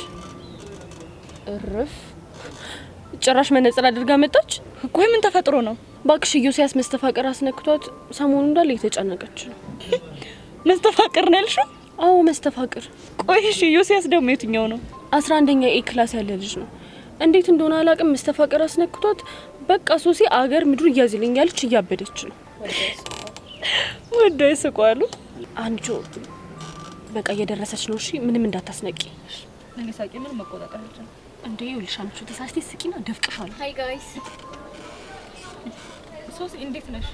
እርፍ ጭራሽ መነጽር አድርጋ መጣች። ቆይ ምን ተፈጥሮ ነው? ባክሽ ኢዮስያስ መስተፋቅር አስነክቷት ሰሞኑን እንዳለ የተጨነቀች ነው። መስተፋቅር ነው ያልሽው? አዎ መስተፋቅር። ቆይ እሺ ኢዮስያስ ደግሞ የትኛው ነው? 11ኛ ኤ ክላስ ያለ ልጅ ነው። እንዴት እንደሆነ አላቅም መስተፋቅር አስነክቷት በቃ ሶሲ አገር ምድሩ እያዝልኛለች እያበደች ነው። ወደ ይስቋሉ። አንቺ በቃ እየደረሰች ነው። እሺ ምንም እንዳታስነቂ። እኔ ሳቂ ምን መቆጣጠር አልችልም። እንዴ ይኸውልሽ አንቺ ተሳስቴ ስቂና ደፍቅሻለሁ። ሃይ ጋይስ ሶሲ እንዴት ነሽ?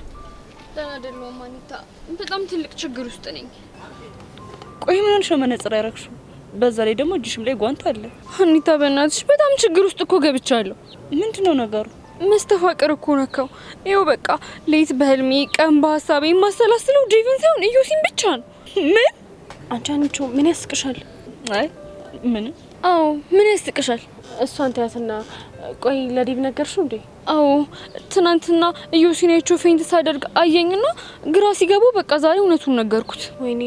ደህና አይደለሁም አኒታ፣ በጣም ትልቅ ችግር ውስጥ ነኝ። ቆይ ምን ሆነሽ ነው መነጽር ያረግሽው? በዛ ላይ ደግሞ እጅሽም ላይ ጓንት አለ። አኒታ በእናትሽ በጣም ችግር ውስጥ እኮ ገብቻለሁ። ምንድነው ነገሩ? መስተፋቅር እኮ ነካው። ይኸው በቃ ሌት በህልሜ ቀን በሀሳቤ የማሰላስለው ዴቪን ሳይሆን ኢዮሲን ብቻ ነው። ምን? አንቺ አንቺ ምን ያስቅሻል? አይ ምን? አዎ ምን ያስቅሻል? እሷን ተያትና ቆይ ለዴቭ ነገርሽው እንዴ? አዎ ትናንትና ኢዮሲን አይቼው ፌንት ሳደርግ አየኝና ግራ ሲገባው በቃ ዛሬ እውነቱን ነገርኩት። ወይኔ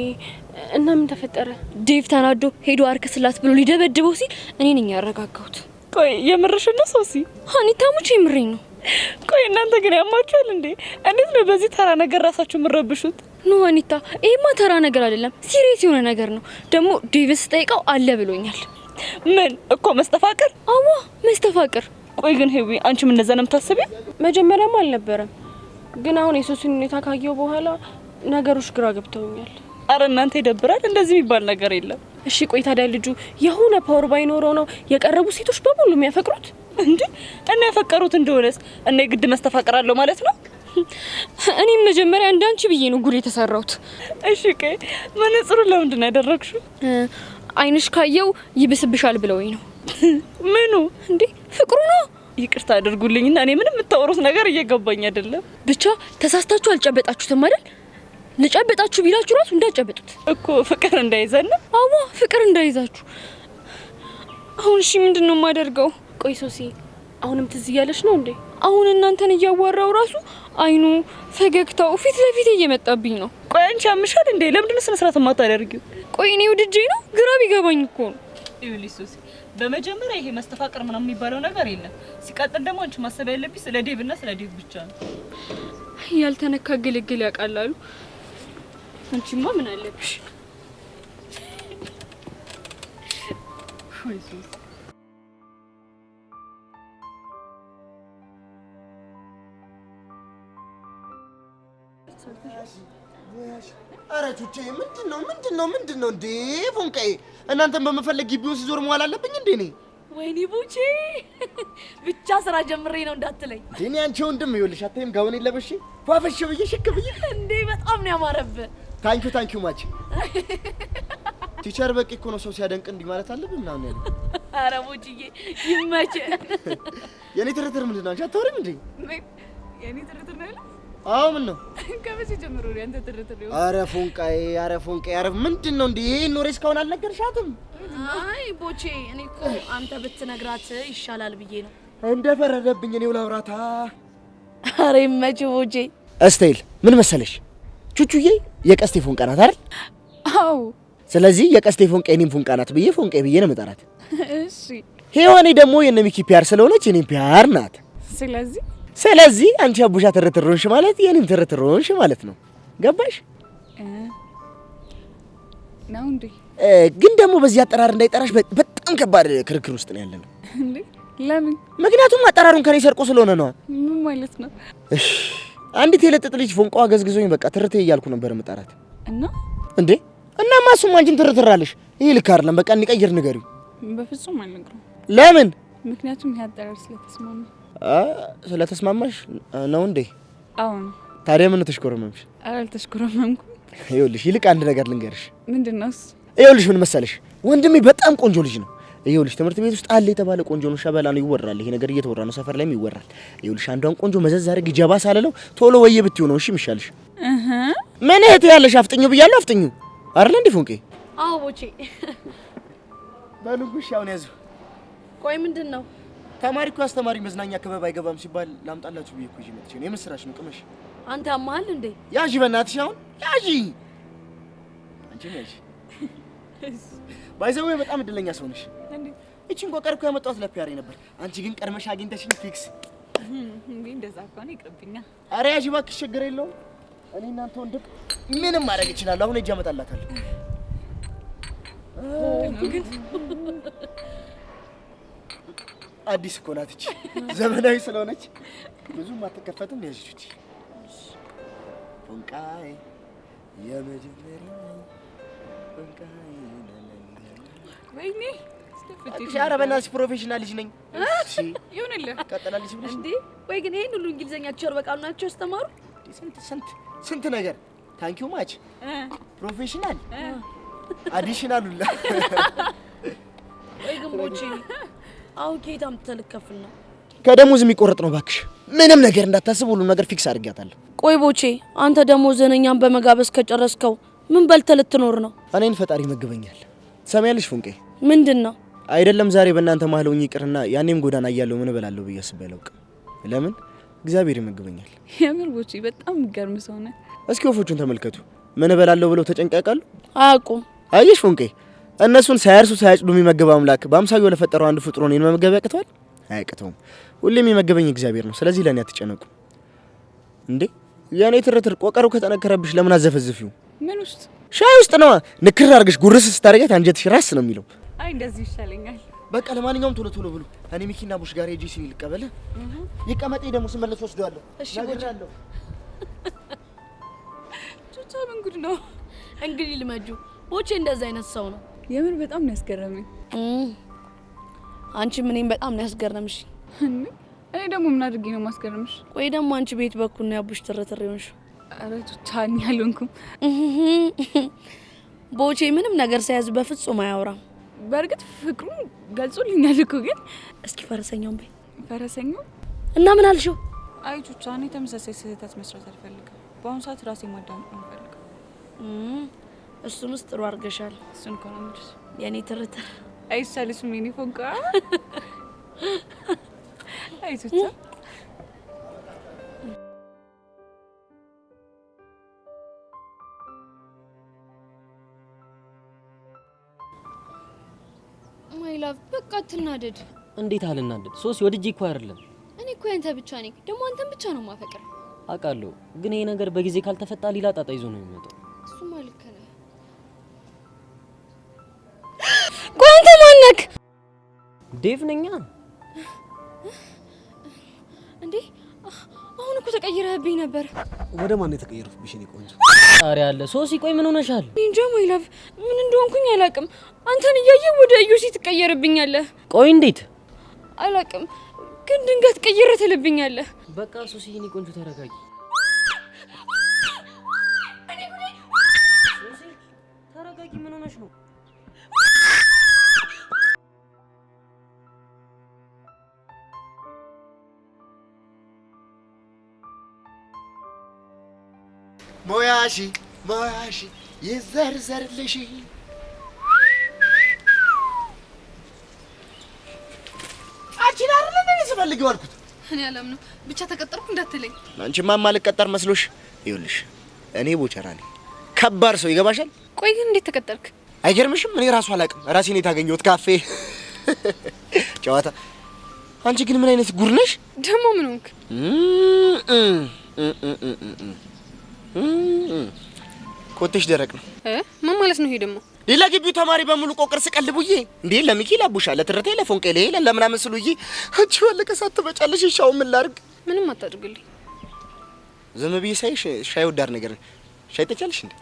እና ምን ተፈጠረ? ዴቭ ተናዶ ሄዶ አርክስላት ብሎ ሊደበድበው ሲል እኔ ነኝ ያረጋጋሁት። ቆይ የምርሽን ነው ሶሲ? አኒታ ሙቼ የምሬኝ ነው። ቆይ እናንተ ግን ያማችኋል እንዴ? እንዴት ነው በዚህ ተራ ነገር ራሳችሁ የምረብሹት? ኖ አኒታ ይሄማ ተራ ነገር አይደለም፣ ሲሪየስ የሆነ ነገር ነው። ደግሞ ዴቭስ ጠይቀው አለ ብሎኛል። ምን እኮ መስተፋቅር? አዋ መስተፋቅር። ቆይ ግን ሄዊ አንቺ ምን እንደዛ ነው የምታስቢው? መጀመሪያም አልነበረም፣ ግን አሁን የሶሲን ሁኔታ ካየው በኋላ ነገሮች ግራ ገብተውኛል። አረ እናንተ ይደብራል። እንደዚህ የሚባል ነገር የለም። እሺ ቆይ ታዲያ ልጁ የሆነ ፓወር ባይኖረው ነው የቀረቡ ሴቶች በሙሉ የሚያፈቅሩት እንዴ? እና ያፈቀሩት እንደሆነስ እና የግድ መስተፋቅር አለው ማለት ነው? እኔም መጀመሪያ እንዳንቺ ብዬ ነው ጉድ የተሰራሁት። እሺ ቆይ መነጽሩን ለምንድን ነው ያደረግሽው? አይንሽ ካየው ይብስብሻል ብለውኝ ነው። ምኑ? እንዴ ፍቅሩ ነው። ይቅርታ አድርጉልኝና እኔ ምንም የምታወሩት ነገር እየገባኝ አይደለም። ብቻ ተሳስታችሁ አልጨበጣችሁትም አይደል? ልጨበጣችሁ ቢላችሁ ራሱ እንዳጨበጡት እኮ ፍቅር እንዳይዘን ነው። አዋ ፍቅር እንዳይዛችሁ። አሁን እሺ ምንድነው የማደርገው? ቆይ ሶሲ አሁንም ትዝ እያለሽ ነው እንዴ? አሁን እናንተን እያዋራው ራሱ አይኑ ፈገግታው ፊት ለፊት እየመጣብኝ ነው። ቆይ አንቺ አምሻል እንዴ? ለምንድነው ስነ ስርዓት የማታደርጊው? ቆይ እኔ ውድጄ ነው ግራ ቢገባኝ እኮ ነው። ይኸውልሽ ሶሲ በመጀመሪያ ይሄ መስተፋቅር ምናምን የሚባለው ነገር የለም። ሲቀጥል ደግሞ አንቺ ማሰብ ያለብሽ ስለ ዴቭ እና ስለ ዴቭ ብቻ ነው። ያልተነካ ግልግል ያውቃላሉ። አንቺማ ምን አለብሽ? አረ ቹቼ ምንድነው እንዴ? ፎንቃዬ እናንተን በመፈለግ ግቢውን ሲዞር መዋል አለብኝ እንዴ እኔ? ወይኔ ቡቼ ብቻ ስራ ጀምሬ ነው እንዳትለኝ። እኔ አንቺ ወንድም ይኸውልሽ አታይም ጋውን ለበሽ ፏፈሽ ብዬ ሽክ ብዬ እንዴ በጣም ነው ያማረብህ። ታንኪዩ ማች ቲቸር በቂ እኮ ነው ሰው ሲያደንቅ እንዲህ ማለት አለብኝ ምናምን ያለው። አረ ቡችዬ ይመች። የኔ ትርትር ምንድን ነው? አንቺ አታወሪም እንዴ? የኔ ትርትር ነው ያለው? አዎ ምን ነው? ከመቼ ጀምሮ ነው ያንተ ትርትር ነው? አረ ፎንቃዬ ምንድን ነው እንዴ? ይሄን ኖሬ እስካሁን አልነገርሻትም? አይ ቦቼ እኔ እኮ አንተ ብትነግራት ይሻላል ብዬ ነው። እንደፈረደብኝ እኔው ላውራታ። አረ ይመች ቦቼ። እስቴል ምን መሰለሽ ቹቹዬ የቀስቴ ፎንቃ ናት አይደል? አዎ። ስለዚህ የቀስቴ ፎንቃ የኔም ፎንቃ ናት ብዬ ፎንቃ ብዬ ነው የምጠራት። እሺ። ሄዋኔ ደግሞ የነ ሚኪ ፒያር ስለሆነች የኔም ፒያር ናት። ስለዚህ አንቺ አቡሻ ትርትሮንሽ ማለት የኔም ትርትሮንሽ ማለት ነው። ገባሽ ነው እንዴ? ግን ደግሞ በዚህ አጠራር እንዳይጠራሽ በጣም ከባድ ክርክር ውስጥ ነው ያለነው። እንዴ ለምን? ምክንያቱም አጠራሩን ከኔ ሰርቆ ስለሆነ ነው። ምን ማለት ነው? እሺ አንዲት የለጠጥ ልጅ ፎንቃዋ ገዝግዞኝ በቃ ትርቴ እያልኩ ነበር የምጠራት። እና እንዴ እናማ እሱም አንቺም ትርትራለሽ። ይሄ ልክ አይደለም። በቃ እንቀይር ንገሪው። በፍጹም አልነግረውም። ለምን? ምክንያቱም ይሄ አጠራር ስለተስማማ። ስለተስማማሽ ነው እንዴ? አዎ። ታዲያ ምን ተሽኮረመምሽ? አልተሽኮረመምኩም። ይኸውልሽ ይልቅ አንድ ነገር ልንገርሽ። ምንድነው? ይኸውልሽ ምን መሰለሽ ወንድሜ በጣም ቆንጆ ልጅ ነው። ይኸውልሽ ትምህርት ቤት ውስጥ አለ የተባለ ቆንጆ ነው፣ ሸበላ ነው ይወራል። ይሄ ነገር እየተወራ ነው፣ ሰፈር ላይም ይወራል። ይኸውልሽ አንዷን ቆንጆ መዘዝ አድርጊ ጀባ ሳለለው ቶሎ ወየ ብትዩ ነው እሺ የሚሻልሽ። ምን እህት ያለሽ አፍጥኙ ብያለሁ፣ አፍጥኙ አይደል እንዴ ፎንቄ? አዎ ቦቼ። በልጉሽ አሁን ያዙ። ቆይ ምንድነው? ተማሪ እኮ አስተማሪ መዝናኛ ክበብ አይገባም ሲባል ላምጣላችሁ ብዬ እኮ ይዤ መጥቼ ነው። የምስራች ነው ቅመሽ። አንተ አማሃል እንዴ? ያዢ በእናትሽ አሁን ያዢ። አንቺ ነሽ ባይዘው በጣም እድለኛ ሰው ነሽ። እቺን ቆቀር እኮ ያመጣሁት ለፒያሬ ነበር። አንቺ ግን ቀድመሽ አግኝተሽኝ ፊክስ። እንዴ እንደዛ ከሆነ ይቅርብኛል። ኧረ ያዥ እባክሽ፣ ችግር የለውም። እኔ እናንተ ወንድቅ ምንም ማድረግ ይችላል። አሁን እጅ አመጣላታለሁ። ግን አዲስ እኮ ናት እቺ፣ ዘመናዊ ስለሆነች ብዙም አትከፈትም። ያዥ ፎንቃይ የመጀመሪያ ፎንቃይ ወይኔ ኧረ በእናትሽ ፕሮፌሽናል ልጅ ነኝ። እሺ ይሁንልህ። ቀጥላለች ብለሽ እንዴ? ወይ ግን ይሄን ሁሉ እንግሊዘኛ ቸር በቃሉ ናቸው ያስተማሩ? ስንት ነገር ታንኪዩ ማች ፕሮፌሽናል አዲሽናል ሁላ። ወይ ግን ቦቼ አሁን ከየት አምጥተህ ልትከፍል ነው? ከደሞዝ የሚቆረጥ ነው እባክሽ። ምንም ነገር እንዳታስብ፣ ሁሉ ነገር ፊክስ አድርጊያታለሁ። ቆይ ቦቼ አንተ ደሞዝህን እኛን በመጋበዝ ከጨረስከው ምን በልተህ ልትኖር ነው? እኔን ፈጣሪ ይመግበኛል። ትሰሚያለሽ ፉንቄ? ምንድን ነው? አይደለም ዛሬ በእናንተ መሀል ሆኜ ይቅርና ያኔም ጎዳና እያለሁ ምን እበላለሁ ብዬ አስቤ አላውቅም። ለምን? እግዚአብሔር ይመግበኛል። የምር ቦቼ በጣም ገርም ሰው ነህ። እስኪ ወፎቹን ተመልከቱ። ምን እበላለሁ ብለው ተጨንቀው ያውቃሉ? አያውቁም። አየሽ ፉንቄ፣ እነሱን ሳያርሱ ሳያጭዱ የሚመግብ አምላክ በአምሳዩ ለፈጠረው አንድ ፍጡር እኔን መመገብ ያቅተዋል? አያቅተውም። ሁሌም የሚመገበኝ እግዚአብሔር ነው። ስለዚህ ለእኔ አትጨነቁ። እንዴ የእኔ ትርትር ቆቀሩ ከጠነከረብሽ ለምን አዘፈዝፊው? ምን ውስጥ? ሻይ ውስጥ ነዋ። ንክር አድርገሽ ጉርስ ስታረጊያት አንጀትሽ ራስ ነው የሚለው። አይ እንደዚህ ይሻለኛል። በቃ ለማንኛውም ቶሎ ቶሎ ብሉ። እኔ ሚኪና ቡሽ ጋር ሄጄ ሲኒ ልቀበል። ይቀመጤ ደግሞ ስመለስ ወስደዋለሁ። እሺ ቦቻለሁ። ቹቻ ምን ጉድ ነው እንግዲህ ልመጁ። ቦቼ እንደዛ አይነት ሰው ነው። የምር በጣም ነው ያስገረመኝ። አንቺ ምንም በጣም ነው ያስገረምሽ። እኔ ደግሞ ምን አድርጌ ነው ማስገረምሽ? ቆይ ደግሞ አንቺ ቤት በኩል ነው ያቡሽ ትርትር ይሆንሽ? ኧረ ቹቻ እኔ አልሆንኩም። ቦቼ ምንም ነገር ሳያዝ በፍጹም አያወራም። በእርግጥ ፍቅሩን ገልጾልኛል እኮ ግን እስኪ ፈረሰኛውን በይ። ፈረሰኛው እና ምን አልሽው? አይ ቹቻ እኔ ተመሳሳይ ስህተት መስራት አልፈልግም። በአሁኑ ሰዓት ራሴ ማዳመጥ ነው የምፈልገው። እሱንስ ጥሩ አድርገሻል። እሱን እኮ ነው የምልሽ የኔ ትርትር። አይሻልሽም የኔ ፎንቃ? አይ ቹቻ ማይ ላቭ በቃ አትናደድ። እንዴት አልናደድ? ሶሲ ወድጄ እኮ አይደለም። እኔ እኮ ያንተ ብቻ ነኝ፣ ደግሞ አንተን ብቻ ነው ማፈቅር። አውቃለሁ፣ ግን ይሄ ነገር በጊዜ ካልተፈታ ሌላ ጣጣ ይዞ ነው የሚመጣው። እሱማ ልክ ነህ። ቆይ አንተ ማን ነህ? ዴቭ ነኛ። እንዴ አሁን እኮ ተቀይረህብኝ ነበር። ወደ ማን የተቀየርኩብሽ? እኔ ቆንጆ ጣሪ አለ። ሶሲ ቆይ ምን ሆነሻል? እንጃ ማይ ላቭ ምን እንደሆንኩኝ አላውቅም። አንተን እያየህ ወደ እዩሲ ትቀየርብኛለህ። ቆይ እንዴት? አላውቅም፣ ግን ድንገት ቀይረ ትልብኛለህ። በቃ ሶሲ የኔ ቆንጆ ተረጋጊ። ሶሲ ተረጋጊ። ምን ሆነሽ ነው? ሞያሺ ሞያሺ ይዘርዘርልሽ። አንቺን አይደል እንዴ ስፈልግ ዋልኩት? እኔ አላምነው። ብቻ ተቀጠርኩ እንዳትለኝ። አንቺማ ማልቀጠር መስሎሽ? ይኸውልሽ እኔ ቦቸራ ነኝ፣ ከባድ ሰው ይገባሻል? ቆይ ግን እንዴት ተቀጠርክ? አይገርምሽም? እኔ ራሱ አላውቅም። ራሴን የታገኘሁት ካፌ ጨዋታ። አንቺ ግን ምን አይነት ጉድ ነሽ ደግሞ? ምን ሆንክ? ኮቴሽ ደረቅ ነው። ምን ማለት ነው ይሄ ደግሞ? ሌላ ግቢው ተማሪ በሙሉ ቆቅር ስቀልቡዬ እንዴ ለሚኪ ላቡሻ ለትርቴ ለፎንቄ ለሄለን ለምናምን ስሉዬ አንቺ ወለቀ ሳትበጫለሽ። ሻው ምን ላድርግ? ምንም አታድርግልኝ። ዝም ብዬ ሳይሽ ሻይ ወዳር ነገር ሻይ ጠጫለሽ እንዴ?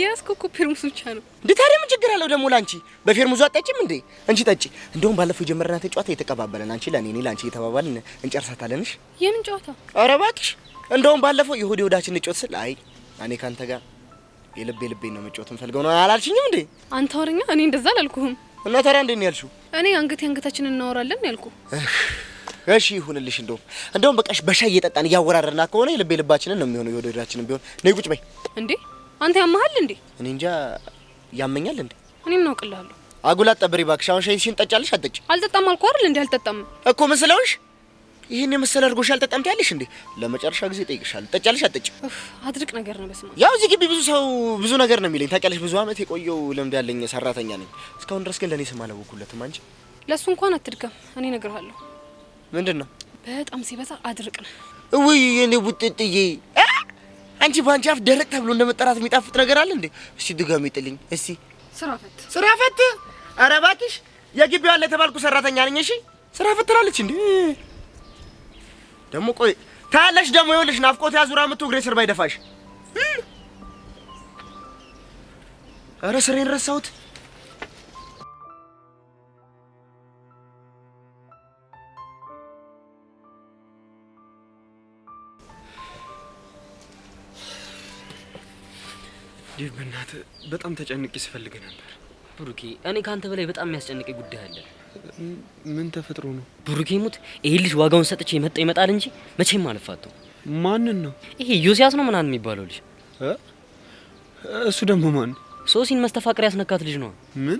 ያስኮ እኮ ፔርሙስ ብቻ ነው እንዴ። ታዲያ ምን ችግር አለው ደግሞ? ላንቺ በፌርሙዙ አጠጪም እንዴ? እንቺ ጠጪ። እንደውም ባለፈው የጀመርናት ጨዋታ የተቀባበለን አንቺ ለኔ እኔ ላንቺ እየተባባልን እንጨርሳታለንሽ። የምን ጨዋታ? ኧረ እባክሽ። እንደውም ባለፈው የሆዴ ወዳችን እንጮት ስል አይ እኔ ካንተ ጋር የልቤ ልቤን ነው መጫወት እንፈልገው ነው አላልሽኝም እንዴ? አንተ ወረኛ። እኔ እንደዛ አላልኩህም። እና ታዲያ እንዴት ነው ያልሽው? እኔ አንገታችንን እናወራለን ያልኩ። እሺ ይሁንልሽ። እንደውም በቃሽ በሻይ እየጠጣን እያወራረና ከሆነ የልቤ ልባችንን ነው የሚሆነው። የወደ ወዳችንን ቢሆን ነይ ቁጭ በይ። እንዴ አንተ ያመሃል እንዴ? እኔ እንጃ ያመኛል እንዴ? እኔ ምን አውቅልሃለሁ? አጉላት ጠብሪ እባክሽ። አሁን ሻይሽን ጠጫለሽ አትጠጪ? አልጠጣም አልኩ አይደል እንዴ? አልጠጣም እኮ ምን ስለሆንሽ ይሄን የመሰለ አድርጎሽ አልጠጣም ትያለሽ እንዴ? ለመጨረሻ ጊዜ ጠይቅሻለሁ። ጠጫለሽ አትጠጪ? አድርቅ ነገር ነው። በስማ ያው እዚህ ግቢ ብዙ ሰው ብዙ ነገር ነው የሚለኝ ታውቂያለሽ። ብዙ አመት የቆየው ልምድ ያለኝ ሰራተኛ ነኝ። እስካሁን ድረስ ግን ለኔ ስም አላወኩለትም። አንቺ ለሱ እንኳን አትድገም፣ እኔ እነግርሃለሁ። ምንድነው? በጣም ሲበዛ አድርቅ ነው። ውይ የኔ ቡጥጥዬ፣ አንቺ ባንቺ አፍ ደረቅ ተብሎ እንደመጠራት የሚጣፍጥ ነገር አለ እንዴ? እሺ ድጋሚ ጥልኝ እስቲ። ስራ ፈት። ኧረ እባክሽ የግቢው ያለ የተባልኩ ሰራተኛ ነኝ። እሺ ስራ ፈት ትላለች እንዴ? ደግሞ ቆይ ታያለሽ። ደግሞ ይኸውልሽ ናፍቆት ያዙራ ምቱ እግሬ ስር ባይደፋሽ። ኧረ ስሬን ረሳሁት። ዲቭ በእናትህ በጣም ተጨንቄ ስፈልግ ነበር። ብሩኬ እኔ ካንተ በላይ በጣም የሚያስጨንቀኝ ጉዳይ አለ። ምን ተፈጥሮ ነው? ብሩኬ ሙት ይሄ ልጅ ዋጋውን ሰጥቼ ይመጣል እንጂ መቼም አልፋተው። ማንን ነው? ይሄ ዮሲያስ ነው ምናምን የሚባለው ልጅ። እሱ ደግሞ ማን? ሶሲን መስተፋቅር ያስነካት ልጅ ነው። ምን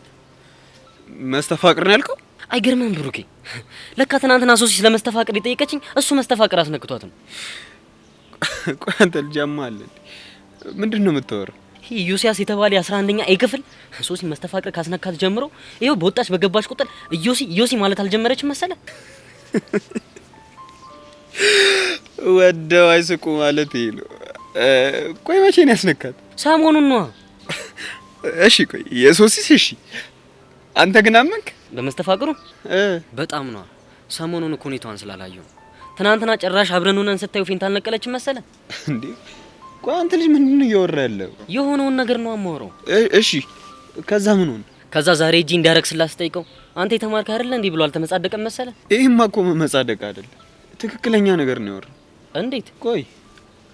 መስተፋቅር ነው ያልከው? አይገርምም ብሩኬ? ለካ ትናንትና ሶሲ ስለመስተፋቅር የጠየቀችኝ እሱ መስተፋቅር አስነክቷት ነው። ቆይ አንተ ልጅ አማለ ምንድነው የምታወራው? ይሄ ዮሲያስ የተባለ 11ኛ ኤ ክፍል ሶሲን መስተፋቅር ካስነካት ጀምሮ ይሄው በወጣች በገባች ቁጥር ዮሲ ማለት አልጀመረችም መሰለ። ወደው አይስቁ ማለት ይሄ ነው። ቆይ መቼ ነው ያስነካት? ሰሞኑን ነው። እሺ ቆይ የሶሲስ እሺ፣ አንተ ግን አመንክ? በመስተፋቅሩ በጣም ነው። ሰሞኑን እኮ ሁኔታዋን ስላላየው ትናንትና ጭራሽ አብረን ሆነን ስታዩ ፌንት አልነቀለችም መሰለ እንዴ? ቆይ አንተ ልጅ ምንድነው እያወራ ያለው? የሆነውን ነገር ነው አማወራው። እሺ ከዛ ምን ሆነ? ከዛ ዛሬ እጂ እንዳረክስላት ስጠይቀው አንተ የተማርክ አይደለ እንዴ ብሎ አልተመጻደቀም መሰለ። ይሄማ እኮ መጻደቅ አይደል፣ ትክክለኛ ነገር ነው ያወራው። እንዴት? ቆይ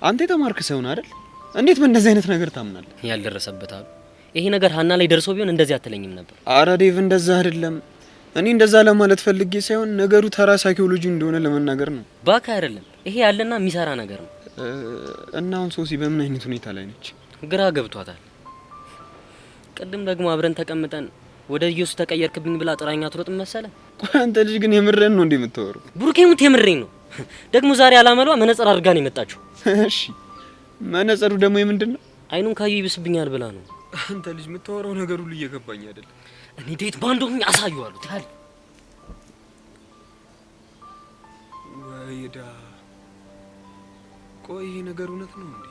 አንተ የተማርክ ሰው ነህ አይደል? እንዴት በእንደዚህ አይነት ነገር ታምናለህ? ያልደረሰበት አሉ። ይሄ ነገር ሀና ላይ ደርሶ ቢሆን እንደዚህ አትለኝም ነበር። አረ ዴቭ እንደዛ አይደለም። እኔ እንደዛ ለማለት ፈልጌ ሳይሆን ነገሩ ተራ ሳይኮሎጂ እንደሆነ ለመናገር ነው። ባካ አይደለም፣ ይሄ ያለና የሚሰራ ነገር ነው። እና አሁን ሶሲ በምን አይነት ሁኔታ ላይ ነች? ግራ ገብቷታል። ቅድም ደግሞ አብረን ተቀምጠን ወደ ኢየሱስ ተቀየርክብኝ ብላ ጥራኛ ትሮጥ መሰለ። ቆይ አንተ ልጅ ግን የምረን ነው እንዴ የምታወራው? ብሩኬ ሙት የምሬን ነው። ደግሞ ዛሬ አላመሏ መነጽር አድርጋ ነው የመጣችው። እሺ መነጽሩ ደግሞ የምንድን ነው? አይኑን ካዩ ይብስብኛል ብላ ነው። አንተ ልጅ የምታወራው ነገር ሁሉ እየገባኝ አይደለም። እኔ ዴት ባንዶኝ አሳዩዋሉ ታል ወይዳ ቆይ ይሄ ነገር እውነት ነው እንዴ?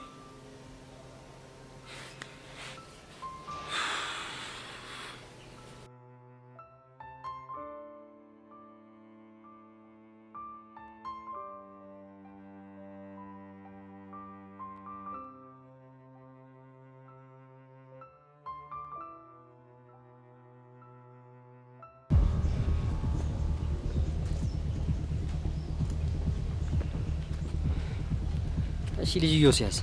እሺ ልጅ ዮሲያስ